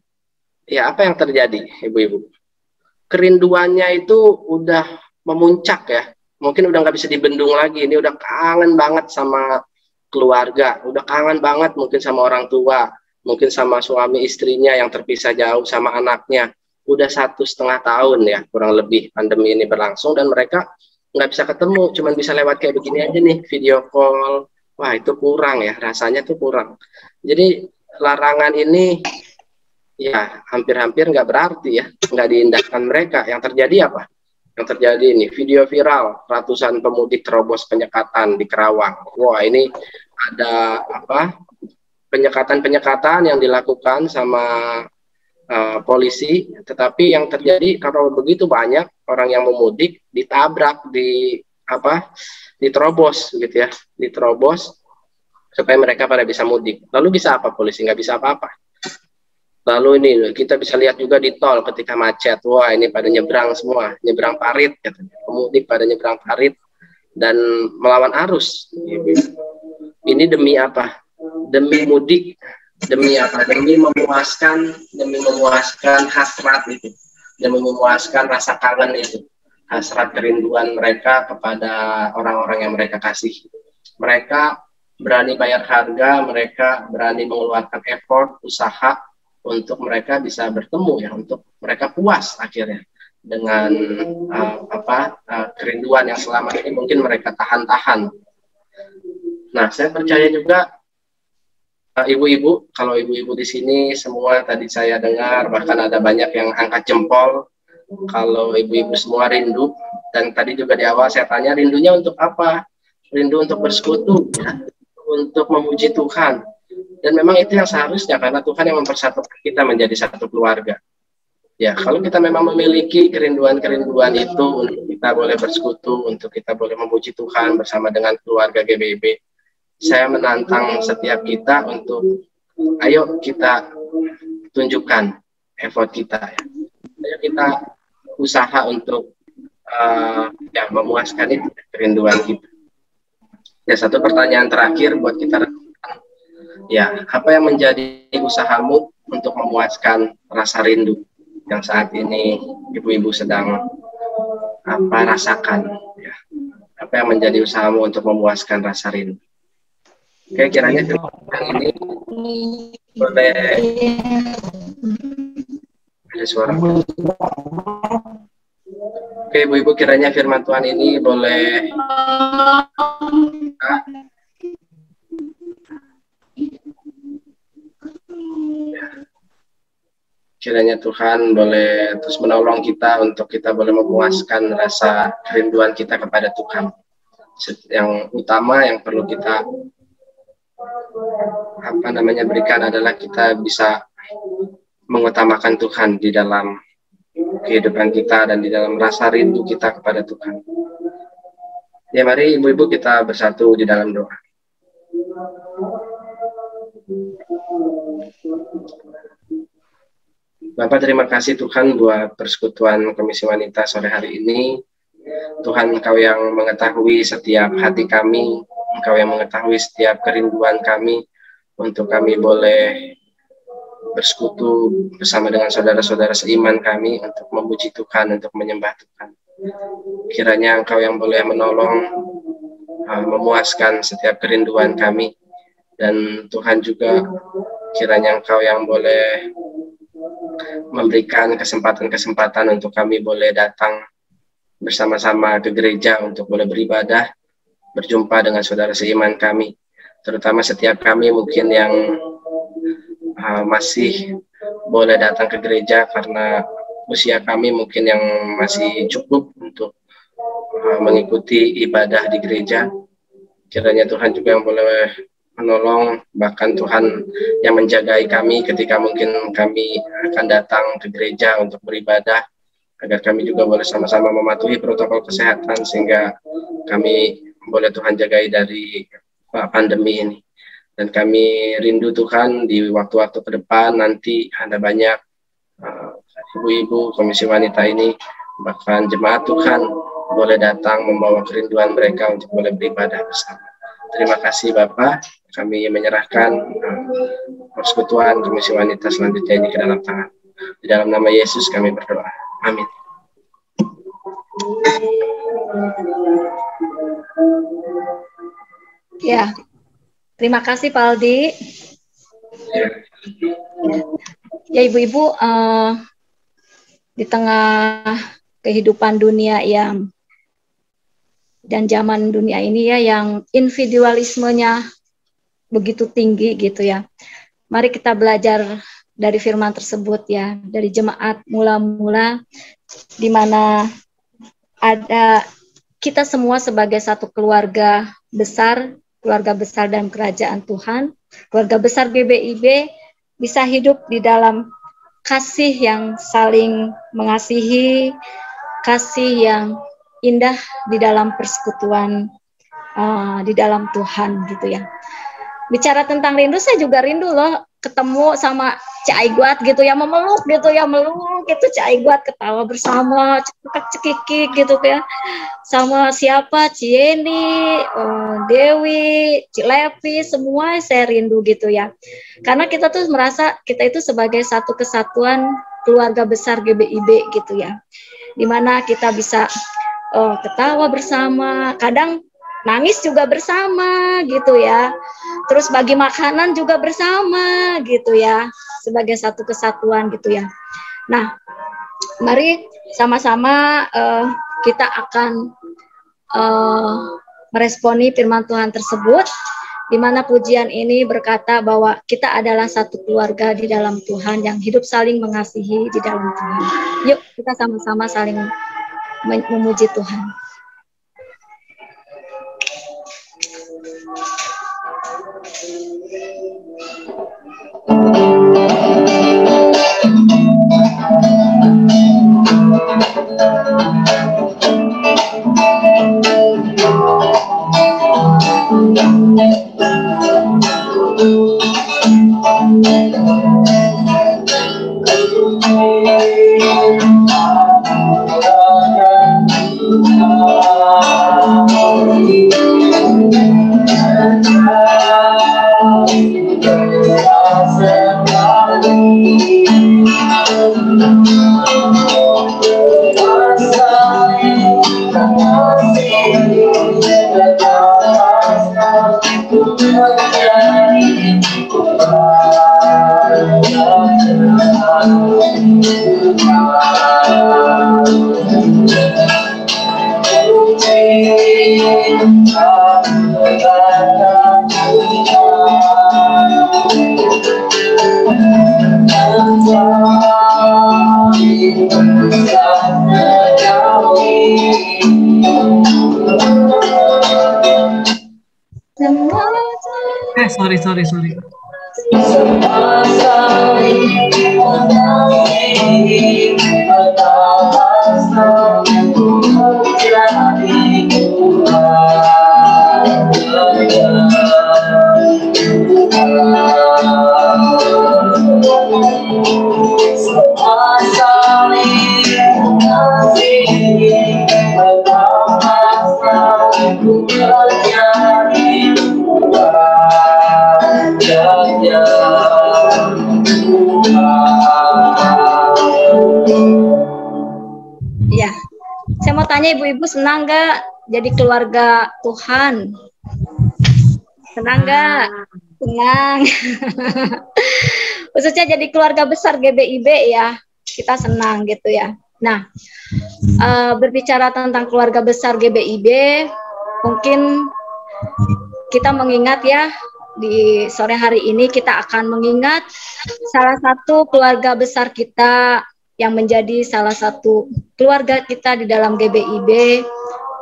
[SPEAKER 5] ya apa yang terjadi, ibu-ibu? Kerinduannya itu udah memuncak ya. Mungkin udah nggak bisa dibendung lagi. Ini udah kangen banget sama keluarga, udah kangen banget mungkin sama orang tua, mungkin sama suami istrinya yang terpisah jauh, sama anaknya. Udah 1,5 tahun ya kurang lebih pandemi ini berlangsung, dan mereka nggak bisa ketemu, cuman bisa lewat kayak begini aja nih, video call. Wah itu kurang ya, rasanya tuh kurang. Jadi larangan ini ya hampir-hampir nggak berarti ya, nggak diindahkan mereka. Yang terjadi apa? Yang terjadi ini video viral, ratusan pemudik terobos penyekatan di Kerawang. Wah ini ada penyekatan-penyekatan yang dilakukan sama polisi, tetapi yang terjadi kalau begitu banyak orang yang memudik ditabrak, diterobos gitu ya, diterobos supaya mereka pada bisa mudik. Lalu bisa apa polisi? Nggak bisa apa-apa. Lalu ini kita bisa lihat juga di tol ketika macet, wah ini pada nyebrang semua, nyebrang parit, katanya. Pemudik pada nyebrang parit dan melawan arus. Ini demi apa? Demi mudik. Demi apa? Demi memuaskan hasrat itu, demi memuaskan rasa kangen itu, hasrat kerinduan mereka kepada orang-orang yang mereka kasih. Mereka berani bayar harga, mereka berani mengeluarkan effort, usaha untuk mereka bisa bertemu ya, untuk mereka puas akhirnya dengan kerinduan yang selama ini mungkin mereka tahan-tahan. Nah, saya percaya juga ibu-ibu, kalau ibu-ibu di sini semua tadi saya dengar, bahkan ada banyak yang angkat jempol, kalau ibu-ibu semua rindu. Dan tadi juga di awal saya tanya, rindunya untuk apa? Rindu untuk bersekutu ya. untuk memuji Tuhan. Dan memang itu yang seharusnya, karena Tuhan yang mempersatukan kita menjadi satu keluarga. Ya, kalau kita memang memiliki kerinduan-kerinduan itu untuk kita boleh bersekutu, untuk kita boleh memuji Tuhan bersama dengan keluarga GBIB, saya menantang setiap kita untuk ayo kita tunjukkan effort kita. Ya. Ayo kita usaha untuk ya memuaskan itu kerinduan kita. Ya, satu pertanyaan terakhir buat kita. Ya, apa yang menjadi usahamu untuk memuaskan rasa rindu yang saat ini ibu-ibu sedang rasakan? Ya. Apa yang menjadi usahamu untuk memuaskan rasa rindu? Oke, kiranya ini boleh ada suara. Oke, ibu-ibu, kiranya firman Tuhan ini boleh kiranya Tuhan boleh terus menolong kita untuk kita boleh memuaskan rasa kerinduan kita kepada Tuhan. Yang utama yang perlu kita berikan adalah kita bisa mengutamakan Tuhan di dalam kehidupan kita dan di dalam rasa rindu kita kepada Tuhan. Ya, mari ibu-ibu kita bersatu di dalam doa. Bapak, terima kasih Tuhan buat persekutuan Komisi Wanita sore hari ini. Tuhan, Engkau yang mengetahui setiap hati kami, Engkau yang mengetahui setiap kerinduan kami, untuk kami boleh bersekutu bersama dengan saudara-saudara seiman kami untuk memuji Tuhan, untuk menyembah Tuhan. Kiranya Engkau yang boleh menolong, memuaskan setiap kerinduan kami, dan Tuhan juga kiranya Engkau yang boleh memberikan kesempatan-kesempatan untuk kami boleh datang bersama-sama ke gereja untuk boleh beribadah, berjumpa dengan saudara seiman kami, terutama setiap kami mungkin yang masih boleh datang ke gereja karena usia kami mungkin yang masih cukup untuk mengikuti ibadah di gereja. Kiranya Tuhan juga yang boleh menolong, bahkan Tuhan yang menjagai kami ketika mungkin kami akan datang ke gereja untuk beribadah, agar kami juga boleh sama-sama mematuhi protokol kesehatan sehingga kami boleh Tuhan jagai dari pandemi ini. Dan kami rindu Tuhan di waktu-waktu ke depan nanti ada banyak ibu-ibu Komisi Wanita ini, bahkan jemaat Tuhan boleh datang membawa kerinduan mereka untuk boleh beribadah bersama. Terima kasih Bapak, kami menyerahkan persekutuan Komisi Wanita selanjutnya ini ke dalam tangan. Di dalam nama Yesus kami berdoa. Amin.
[SPEAKER 1] Ya, terima kasih Pak Aldi. Ya, ibu-ibu, di tengah kehidupan dunia yang dan zaman dunia ini ya yang individualismenya begitu tinggi gitu ya. Mari kita belajar dari firman tersebut ya, dari jemaat mula-mula di mana ada kita semua sebagai satu keluarga besar dalam kerajaan Tuhan, keluarga besar GBIB bisa hidup di dalam kasih yang saling mengasihi, kasih yang indah di dalam persekutuan di dalam Tuhan gitu ya. Bicara tentang rindu, saya juga rindu loh ketemu sama Cik Aigwat gitu ya, meluk gitu Cik Aigwat, ketawa bersama, cekikik gitu ya, sama siapa, Cieni, Dewi, Cilevi, semua saya rindu gitu ya, karena kita tuh merasa kita itu sebagai satu kesatuan keluarga besar GBIB gitu ya, dimana kita bisa ketawa bersama, kadang nangis juga bersama gitu ya, terus bagi makanan juga bersama gitu ya, sebagai satu kesatuan gitu ya. Nah, mari sama-sama kita akan meresponi firman Tuhan tersebut, di mana pujian ini berkata bahwa kita adalah satu keluarga di dalam Tuhan yang hidup saling mengasihi di dalam Tuhan. Yuk kita sama-sama saling memuji Tuhan.
[SPEAKER 9] Sorry.
[SPEAKER 1] Ya, saya mau tanya ibu-ibu senang nggak jadi keluarga Tuhan? Senang nggak? Senang. Khususnya jadi keluarga besar GBIB ya, kita senang gitu ya. Nah, berbicara tentang keluarga besar GBIB, mungkin kita mengingat ya, di sore hari ini kita akan mengingat salah satu keluarga besar kita yang menjadi salah satu keluarga kita di dalam GBIB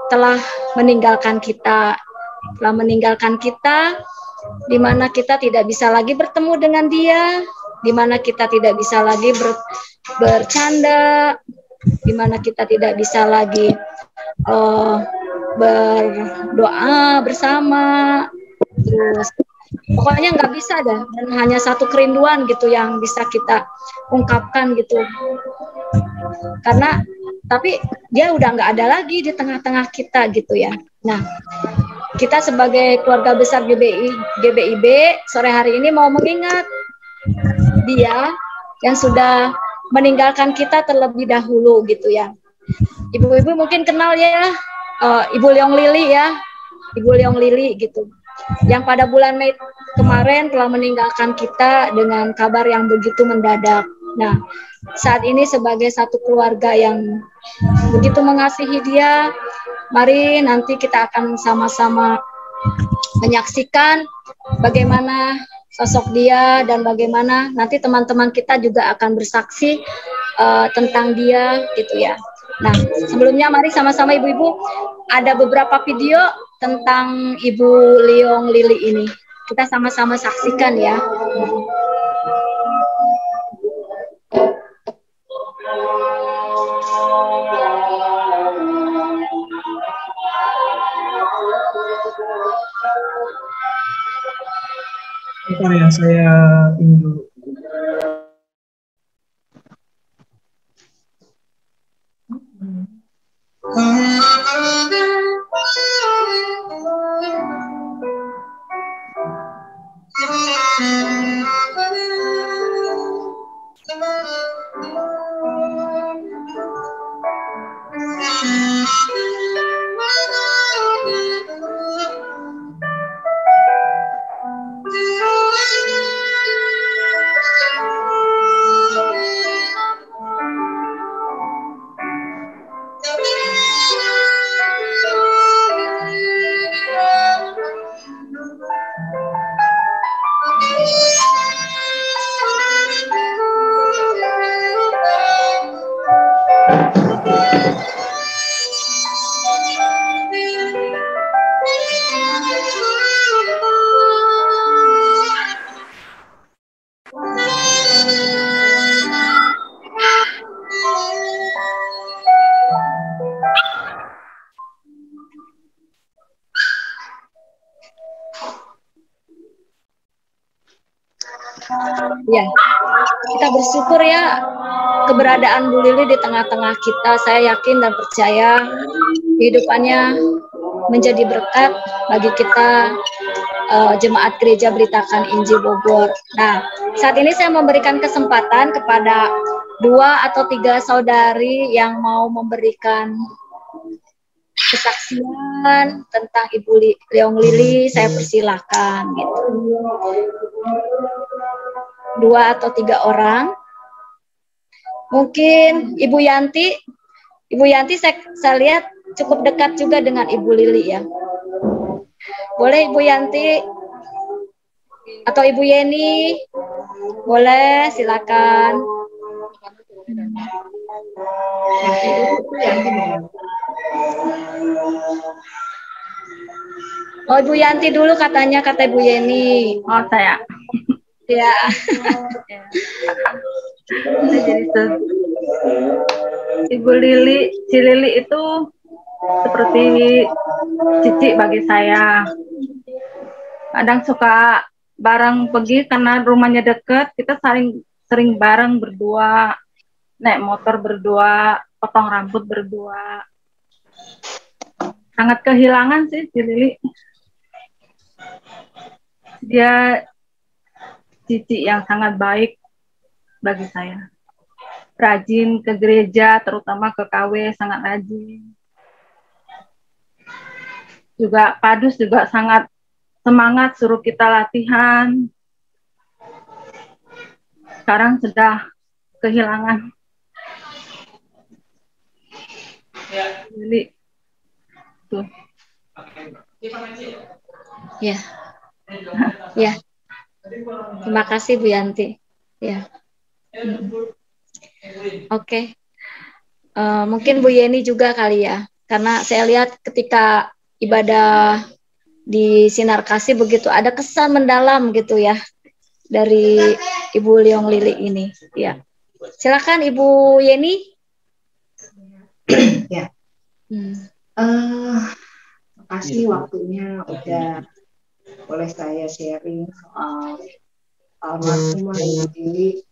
[SPEAKER 1] telah meninggalkan kita, di mana kita tidak bisa lagi bertemu dengan dia, di mana kita tidak bisa lagi bercanda, di mana kita tidak bisa lagi berdoa bersama, terus pokoknya nggak bisa dah, dan hanya satu kerinduan gitu yang bisa kita ungkapkan gitu. Karena tapi dia udah nggak ada lagi di tengah-tengah kita gitu ya. Nah, kita sebagai keluarga besar GBIB sore hari ini mau mengingat dia yang sudah meninggalkan kita terlebih dahulu gitu ya. Ibu-ibu mungkin kenal ya, Ibu Leong Lili ya, Ibu Leong Lili gitu, yang pada bulan Mei kemarin telah meninggalkan kita dengan kabar yang begitu mendadak. Nah, saat ini sebagai satu keluarga yang begitu mengasihi dia, mari nanti kita akan sama-sama menyaksikan bagaimana sosok dia dan bagaimana nanti teman-teman kita juga akan bersaksi tentang dia gitu ya. Nah, sebelumnya mari sama-sama ibu-ibu, ada beberapa video tentang Ibu Leong Lili ini. Kita sama-sama saksikan ya.
[SPEAKER 9] Bentar ya, saya ini dulu.
[SPEAKER 1] Ya, kita bersyukur ya keberadaan Bu Lili di tengah-tengah kita. Saya yakin dan percaya kehidupannya menjadi berkat bagi kita jemaat gereja Beritakan Injil Bogor. Nah, saat ini saya memberikan kesempatan kepada 2 atau 3 saudari yang mau memberikan kesaksian tentang Ibu Leong Lili. Saya persilahkan gitu. 2 atau 3 orang. Mungkin Ibu Yanti. Ibu Yanti saya lihat cukup dekat juga dengan Ibu Lili ya. Boleh Ibu Yanti atau Ibu Yeni? Boleh, silakan. Oh, Ibu Yanti dulu katanya, kata Ibu Yeni.
[SPEAKER 6] Oh, saya.
[SPEAKER 1] Ya.
[SPEAKER 6] Saya jadi Ibu Lili, si Lili itu seperti cici bagi saya. Kadang suka bareng pergi karena rumahnya dekat, kita sering bareng berdua, naik motor berdua, potong rambut berdua. Sangat kehilangan sih si Lili. Dia cici yang sangat baik bagi saya. Rajin ke gereja, terutama ke KW, sangat rajin. Juga Padus juga sangat semangat suruh kita latihan. Sekarang sudah kehilangan. Jadi, tuh.
[SPEAKER 1] Ya. Ya. Terima kasih Bu Yanti. Ya. Oke. Mungkin Bu Yeni juga kali ya. Karena saya lihat ketika ibadah di Sinar Kasih begitu ada kesan mendalam gitu ya dari Ibu Leong Lili ini. Ya. Silakan Ibu Yeni.
[SPEAKER 10] Ya. Makasih waktunya udah boleh saya sharing soal almarhumah Ibu Lili.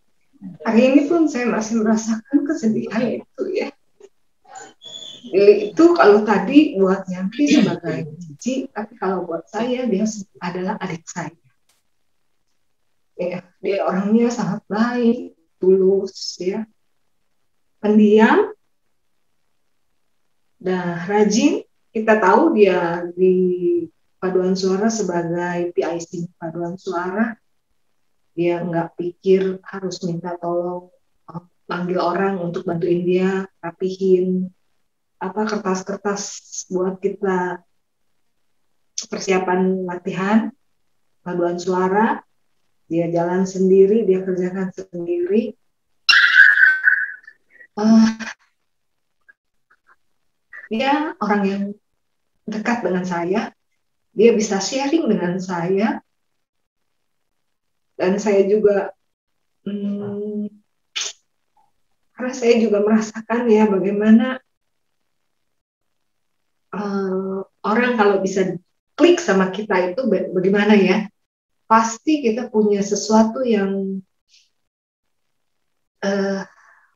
[SPEAKER 10] Hari ini pun saya masih merasakan kesedihan itu ya. Lili itu kalau tadi buat Yanti sebagai cici, tapi kalau buat saya dia adalah adik saya. Ya, dia orangnya sangat baik, tulus, ya, pendiam, dan rajin. Kita tahu dia di paduan suara sebagai PIC paduan suara. Dia nggak pikir harus minta tolong, panggil orang untuk bantuin dia rapihin kertas-kertas buat kita persiapan latihan paduan suara. Dia jalan sendiri, dia kerjakan sendiri. Dia orang yang dekat dengan saya. Dia bisa sharing dengan saya. Dan saya juga karena saya juga merasakan ya bagaimana orang kalau bisa klik sama kita itu bagaimana ya, pasti kita punya sesuatu yang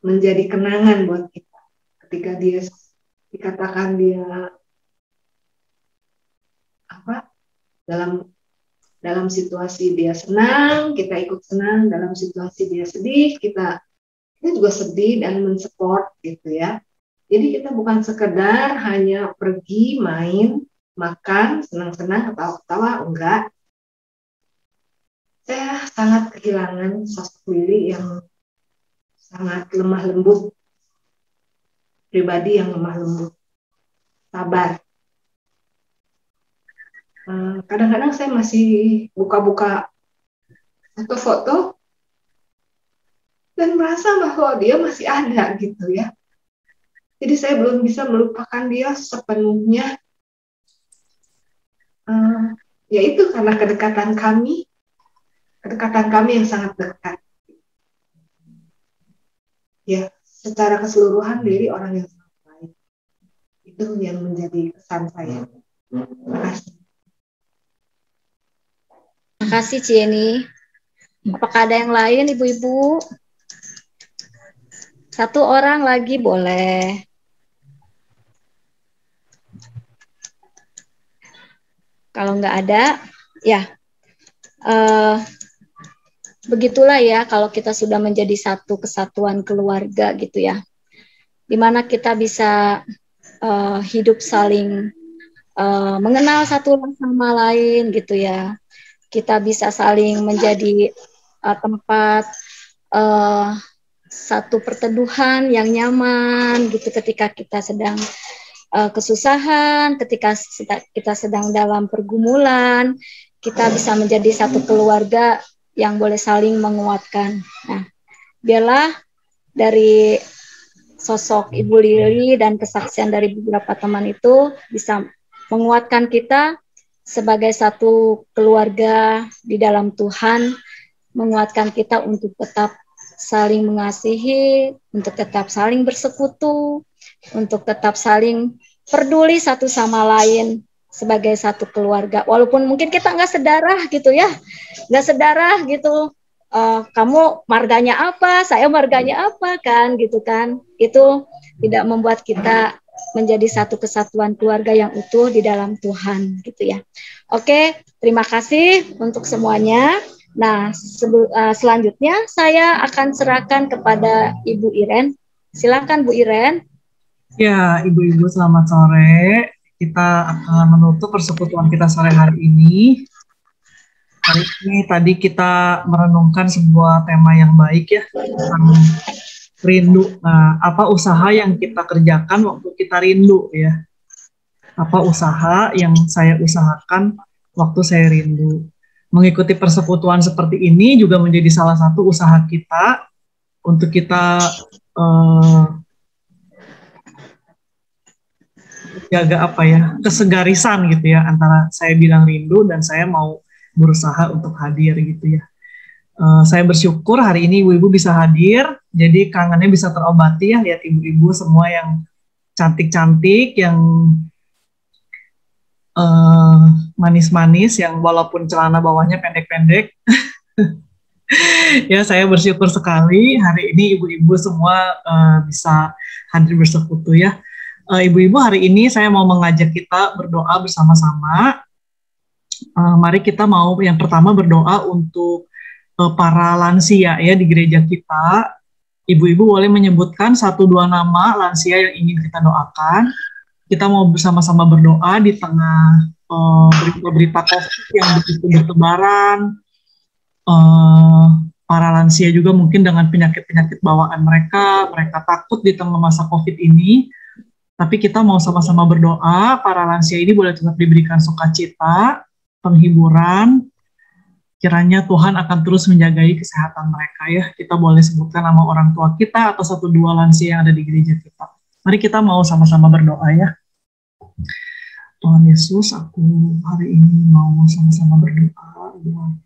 [SPEAKER 10] menjadi kenangan buat kita ketika dia dikatakan dia dalam situasi dia senang, kita ikut senang, dalam situasi dia sedih, kita juga sedih dan mensupport gitu ya. Jadi kita bukan sekedar hanya pergi, main, makan, senang-senang, ketawa-ketawa, enggak. Saya sangat kehilangan sosok Lili yang sangat lemah lembut, pribadi yang lemah lembut, sabar. Kadang-kadang saya masih buka-buka foto-foto dan merasa bahwa dia masih ada gitu ya. Jadi saya belum bisa melupakan dia sepenuhnya. Yaitu karena kedekatan kami yang sangat dekat. Ya, secara keseluruhan Lili orang yang sangat baik. Itu yang menjadi kesan saya. Terima kasih.
[SPEAKER 1] Terima kasih Cieni. Apakah ada yang lain, Ibu-ibu? Satu orang lagi boleh. Kalau nggak ada, ya begitulah ya kalau kita sudah menjadi satu kesatuan keluarga gitu ya. Dimana kita bisa hidup saling mengenal satu sama lain gitu ya. Kita bisa saling menjadi tempat satu perteduhan yang nyaman gitu ketika kita sedang kesusahan, ketika kita sedang dalam pergumulan, kita bisa menjadi satu keluarga yang boleh saling menguatkan. Nah, biarlah dari sosok Ibu Lili dan kesaksian dari beberapa teman itu bisa menguatkan kita sebagai satu keluarga di dalam Tuhan, menguatkan kita untuk tetap saling mengasihi, untuk tetap saling bersekutu, untuk tetap saling peduli satu sama lain sebagai satu keluarga. Walaupun mungkin kita nggak sedarah gitu ya, nggak sedarah gitu. Kamu marganya apa, saya marganya apa kan gitu kan. Itu tidak membuat kita menjadi satu kesatuan keluarga yang utuh di dalam Tuhan gitu ya. Oke, terima kasih untuk semuanya. Nah, selanjutnya saya akan serahkan kepada Ibu Iren. Silakan Bu Iren.
[SPEAKER 9] Ya, Ibu-ibu selamat sore. Kita akan menutup persekutuan kita sore hari ini. Hari ini tadi kita merenungkan sebuah tema yang baik ya, tentang rindu. Nah, apa usaha yang kita kerjakan waktu kita rindu ya? Apa usaha yang saya usahakan waktu saya rindu? Mengikuti persekutuan seperti ini juga menjadi salah satu usaha kita untuk kita jaga apa ya, kesegarisan gitu ya, antara saya bilang rindu dan saya mau berusaha untuk hadir gitu ya. Saya bersyukur hari ini ibu-ibu bisa hadir, jadi kangennya bisa terobati ya, lihat ibu-ibu semua yang cantik-cantik, yang manis-manis, yang walaupun celana bawahnya pendek-pendek. Ya, saya bersyukur sekali hari ini ibu-ibu semua bisa hadir bersekutu ya. Ibu-ibu, hari ini saya mau mengajak kita berdoa bersama-sama. Mari kita mau yang pertama berdoa untuk para lansia ya di gereja kita. Ibu-ibu boleh menyebutkan 1-2 nama lansia yang ingin kita doakan. Kita mau bersama-sama berdoa di tengah berita-berita COVID yang begitu bertebaran. Para lansia juga mungkin dengan penyakit-penyakit bawaan mereka takut di tengah masa COVID ini. Tapi kita mau sama-sama berdoa, para lansia ini boleh tetap diberikan sukacita, penghiburan, kiranya Tuhan akan terus menjagai kesehatan mereka ya. Kita boleh sebutkan nama orang tua kita atau 1-2 lansia yang ada di gereja kita. Mari kita mau sama-sama berdoa ya. Tuhan Yesus, aku hari ini mau sama-sama berdoa buat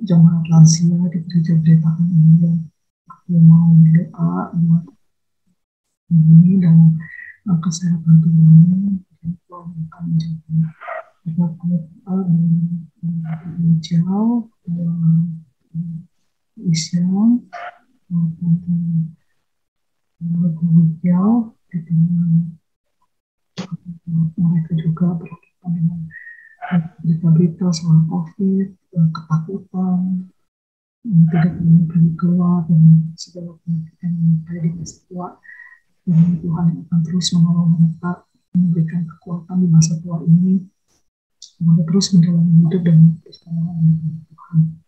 [SPEAKER 9] jemaat lansia di gereja Bretakan ini. Aku mau berdoa buat ini dan kesehatan tubuhnya, Tuhan akan menjaga. Hijau, Islam, hijau, di tengah mereka juga berkaitan dengan berita-berita soal COVID, ketakutan, tidak pergi keluar dan segala penyakit yang ada di masa tua. Dan Tuhan akan terus menolong mereka, memberikan kekuatan di masa tua ini. Semoga terus menjalani hidup dan bersama dengan Tuhan.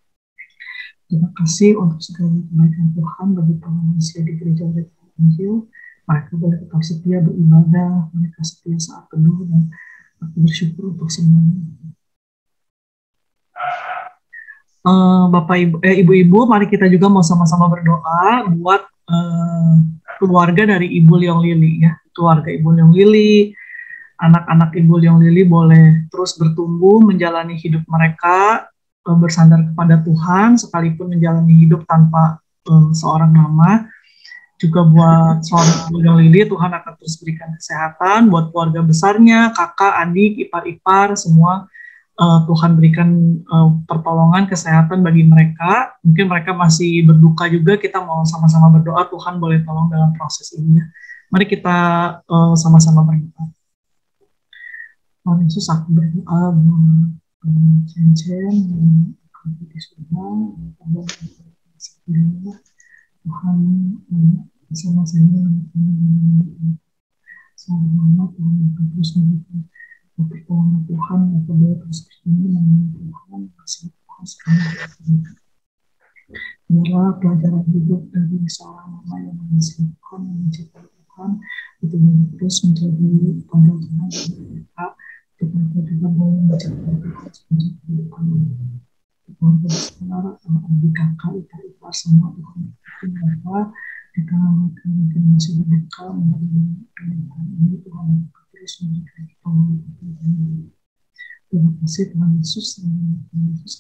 [SPEAKER 9] Terima kasih untuk segala kebaikan Tuhan bagi para manusia di gereja Bretakan Injil. Mereka boleh tetap setia beribadah, mereka setia saat teduh, dan aku bersyukur untuk semuanya. Bapak Ibu-ibu, mari kita juga mau sama-sama berdoa buat keluarga dari Ibu Liong Lili ya, keluarga Ibu Liong Lili. Anak-anak Ibu Liong Lili boleh terus bertumbuh menjalani hidup mereka bersandar kepada Tuhan, sekalipun menjalani hidup tanpa seorang mama. Juga buat seorang Ibu Liong Lili, Tuhan akan terus berikan kesehatan. Buat keluarga besarnya, kakak, adik, ipar-ipar, semua Tuhan berikan pertolongan kesehatan bagi mereka. Mungkin mereka masih berduka juga, kita mau sama-sama berdoa Tuhan boleh tolong dalam proses ini. Mari kita sama-sama berdoa. Tuhan Yesus, aku berdoa buat Chen-Chen dan di surga, Tuhan bersama saya selama Tuhan akan terus memberikan pertolongan Tuhan apabila terus bertemu dengan Tuhan, kasih Tuhan sekarang. Biarlah pelajaran hidup dari seorang mama yang mengasihi Tuhan, yang mencintai Tuhan, itu terus menjadi pembelajaran bagi mereka, untuk mereka juga boleh mencintai Tuhan sebagai kehidupan keluarga besar, adik kakak, ipar semua Tuhan. Mereka di tengah mereka mungkin masih berduka menerima pernikahan ini, Tuhan terus memberikan pertolongan. Terima kasih Tuhan Yesus, Tuhan Yesus.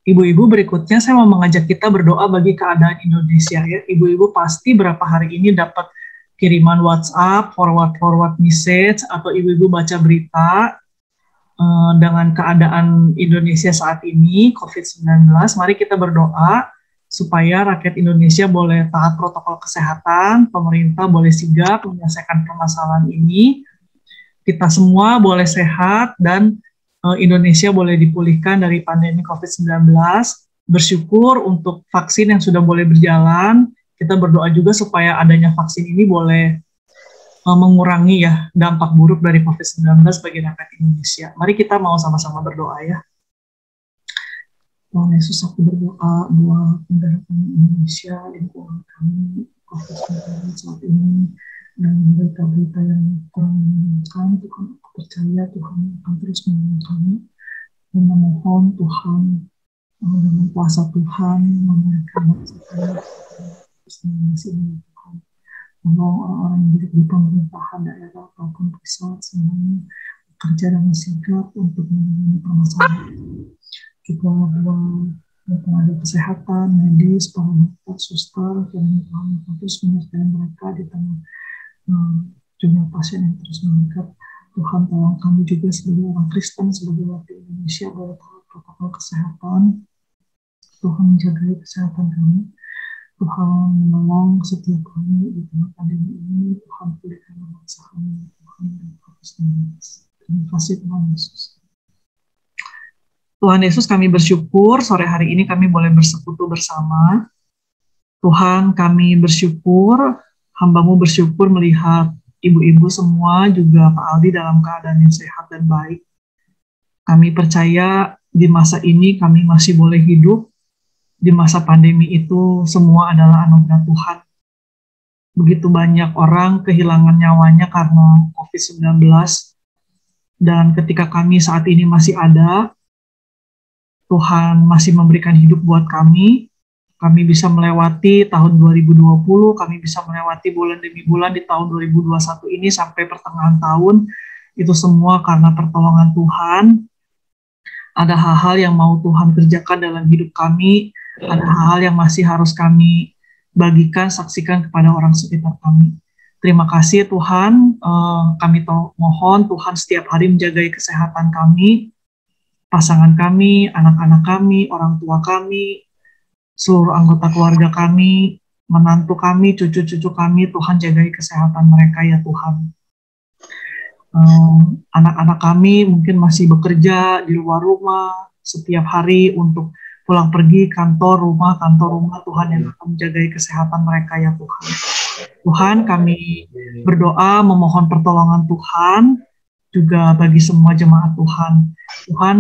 [SPEAKER 9] Ibu-ibu, berikutnya saya mau mengajak kita berdoa bagi keadaan Indonesia ya. Ibu-ibu pasti berapa hari ini dapat kiriman WhatsApp, forward message, atau ibu-ibu baca berita dengan keadaan Indonesia saat ini, COVID-19. Mari kita berdoa supaya rakyat Indonesia boleh taat protokol kesehatan, pemerintah boleh sigap menyelesaikan permasalahan ini, kita semua boleh sehat, dan Indonesia boleh dipulihkan dari pandemi COVID-19. Bersyukur untuk vaksin yang sudah boleh berjalan. Kita berdoa juga supaya adanya vaksin ini boleh mengurangi ya dampak buruk dari COVID-19 bagi rakyat Indonesia. Mari kita mau sama-sama berdoa ya. Tuhan Yesus, aku berdoa buat negara kami Indonesia, lingkungan kami, COVID-19 saat ini, dan berita-berita yang kurang menyenangkan. Tuhan, aku percaya Tuhan akan terus menolong kami, dan memohon Tuhan dengan kuasa Tuhan memberikan bangsa kami ini Tuhan. Menolong orang-orang yang hidup di pemerintahan daerah ataupun pusat semuanya bekerja dengan sigap untuk menangani permasalahan. Juga buat tenaga kesehatan, medis, para dokter, suster, dan Tuhan terus menyertai mereka di tengah jumlah pasien yang terus meningkat. Tuhan tolong kami juga sebagai orang Kristen, sebagai warga Indonesia, boleh tahu protokol kesehatan. Tuhan menjaga kesehatan kami. Tuhan menolong setiap kami di tengah pandemi ini. Tuhan pulihkan bangsa kami. Tuhan dan COVID-19. Terima kasih Tuhan Yesus. Tuhan Yesus, kami bersyukur sore hari ini kami boleh bersekutu bersama. Tuhan, kami bersyukur, hamba-Mu bersyukur melihat ibu-ibu semua, juga Pak Aldi dalam keadaan yang sehat dan baik. Kami percaya di masa ini kami masih boleh hidup. Di masa pandemi itu semua adalah anugerah Tuhan. Begitu banyak orang kehilangan nyawanya karena COVID-19. Dan ketika kami saat ini masih ada, Tuhan masih memberikan hidup buat kami. Kami bisa melewati tahun 2020, kami bisa melewati bulan demi bulan di tahun 2021 ini sampai pertengahan tahun. Itu semua karena pertolongan Tuhan. Ada hal-hal yang mau Tuhan kerjakan dalam hidup kami, ada hal-hal yang masih harus kami bagikan, saksikan kepada orang sekitar kami. Terima kasih Tuhan, kami mohon Tuhan setiap hari menjaga kesehatan kami, pasangan kami, anak-anak kami, orang tua kami, seluruh anggota keluarga kami, menantu kami, cucu-cucu kami. Tuhan jaga kesehatan mereka ya Tuhan. Anak-anak kami mungkin masih bekerja di luar rumah setiap hari untuk pulang pergi kantor rumah, Tuhan yang akan menjaga kesehatan mereka ya Tuhan. Tuhan, kami berdoa memohon pertolongan Tuhan juga bagi semua jemaat Tuhan. Tuhan,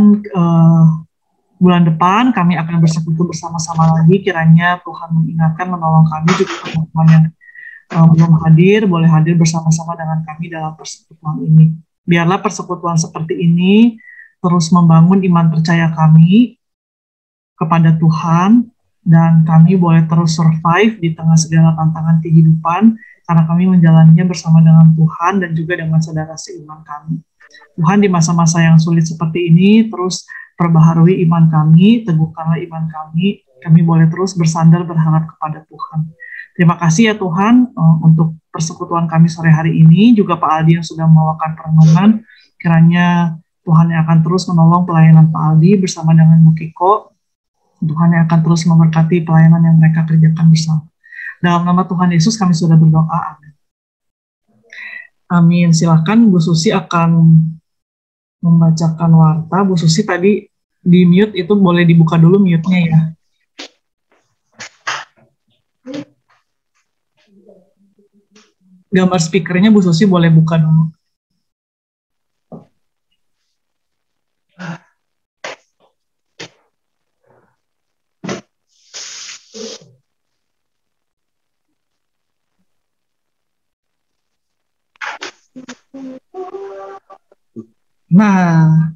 [SPEAKER 9] bulan depan kami akan bersekutu bersama-sama lagi, kiranya Tuhan mengingatkan, menolong kami juga teman-teman yang belum hadir, boleh hadir bersama-sama dengan kami dalam persekutuan ini. Biarlah persekutuan seperti ini terus membangun iman percaya kami kepada Tuhan, dan kami boleh terus survive di tengah segala tantangan kehidupan, karena kami menjalaninya bersama dengan Tuhan dan juga dengan saudara seiman kami. Tuhan, di masa-masa yang sulit seperti ini, terus perbaharui iman kami, teguhkanlah iman kami boleh terus bersandar berharap kepada Tuhan. Terima kasih ya Tuhan untuk persekutuan kami sore hari ini, juga Pak Aldi yang sudah membawakan perenungan. Kiranya Tuhan yang akan terus menolong pelayanan Pak Aldi bersama dengan Bu Kiko. Tuhan yang akan terus memberkati pelayanan yang mereka kerjakan bersama. Dalam nama Tuhan Yesus kami sudah berdoa. Amin. Amin. Silakan Bu Susi akan membacakan warta. Bu Susi tadi di mute, itu boleh dibuka dulu mute-nya ya. Gambar speakernya Bu Susi boleh buka dulu. Nah,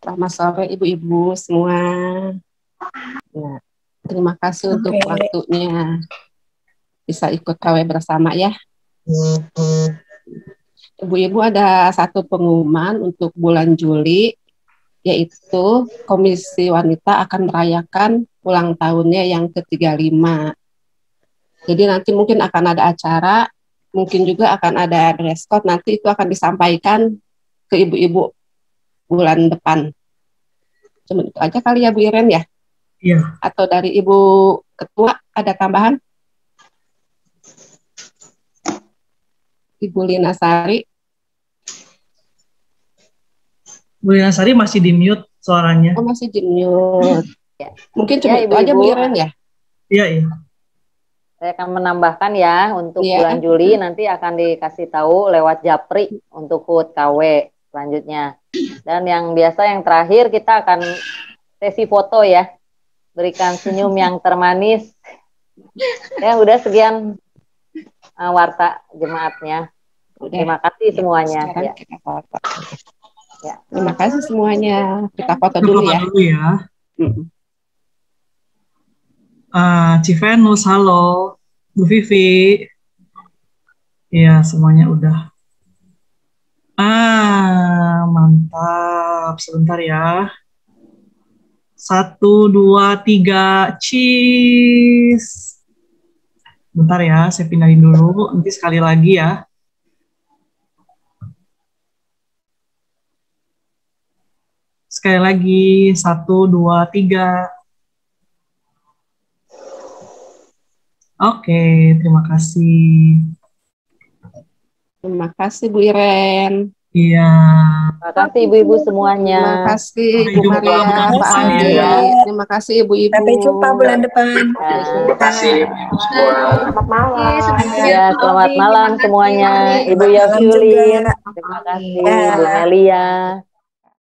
[SPEAKER 11] selamat sore ibu-ibu semua. Ya, terima kasih untuk waktunya bisa ikut KW bersama ya. Ibu-ibu, ada satu pengumuman untuk bulan Juli, yaitu Komisi Wanita akan merayakan ulang tahunnya yang ke-35. Jadi nanti mungkin akan ada acara, mungkin juga akan ada dress code, nanti itu akan disampaikan ke ibu-ibu bulan depan. Cuma itu aja kali ya Bu Iren ya?
[SPEAKER 9] Iya.
[SPEAKER 11] Atau dari Ibu Ketua ada tambahan? Ibu Lina Sari.
[SPEAKER 9] Bu Lina Sari masih di mute suaranya.
[SPEAKER 11] Oh, masih di mute.
[SPEAKER 3] Ya.
[SPEAKER 11] Mungkin cuma itu aja Bu Iren ya?
[SPEAKER 9] Iya, iya.
[SPEAKER 3] Saya akan menambahkan ya, untuk bulan Juli nanti akan dikasih tahu lewat Japri untuk HUT KW selanjutnya. Dan yang biasa yang terakhir kita akan sesi foto ya. Berikan senyum yang termanis. Ya udah sekian warta jemaatnya. Terima kasih semuanya. Ya.
[SPEAKER 11] Kita foto. Ya. Terima kasih semuanya. Kita foto dulu ya.
[SPEAKER 9] Civenus, halo. Bu Vivi. Ya, semuanya udah. Mantap. Sebentar ya. 1, 2, 3, cheese. Bentar ya, saya pindahin dulu. Nanti sekali lagi ya. Sekali lagi, 1, 2, 3. Oke, terima kasih.
[SPEAKER 11] Terima kasih Bu Iren.
[SPEAKER 9] Iya.
[SPEAKER 3] Terima kasih ibu-ibu semuanya.
[SPEAKER 11] Terima kasih Bu Maria, Pak Andi. Terima kasih ibu-ibu.
[SPEAKER 8] Sampai jumpa bulan depan.
[SPEAKER 5] Terima kasih ibu semua.
[SPEAKER 11] Selamat malam.
[SPEAKER 3] Ya, selamat malam semuanya. Ibu Yafyulin. Terima kasih, Bu Melia.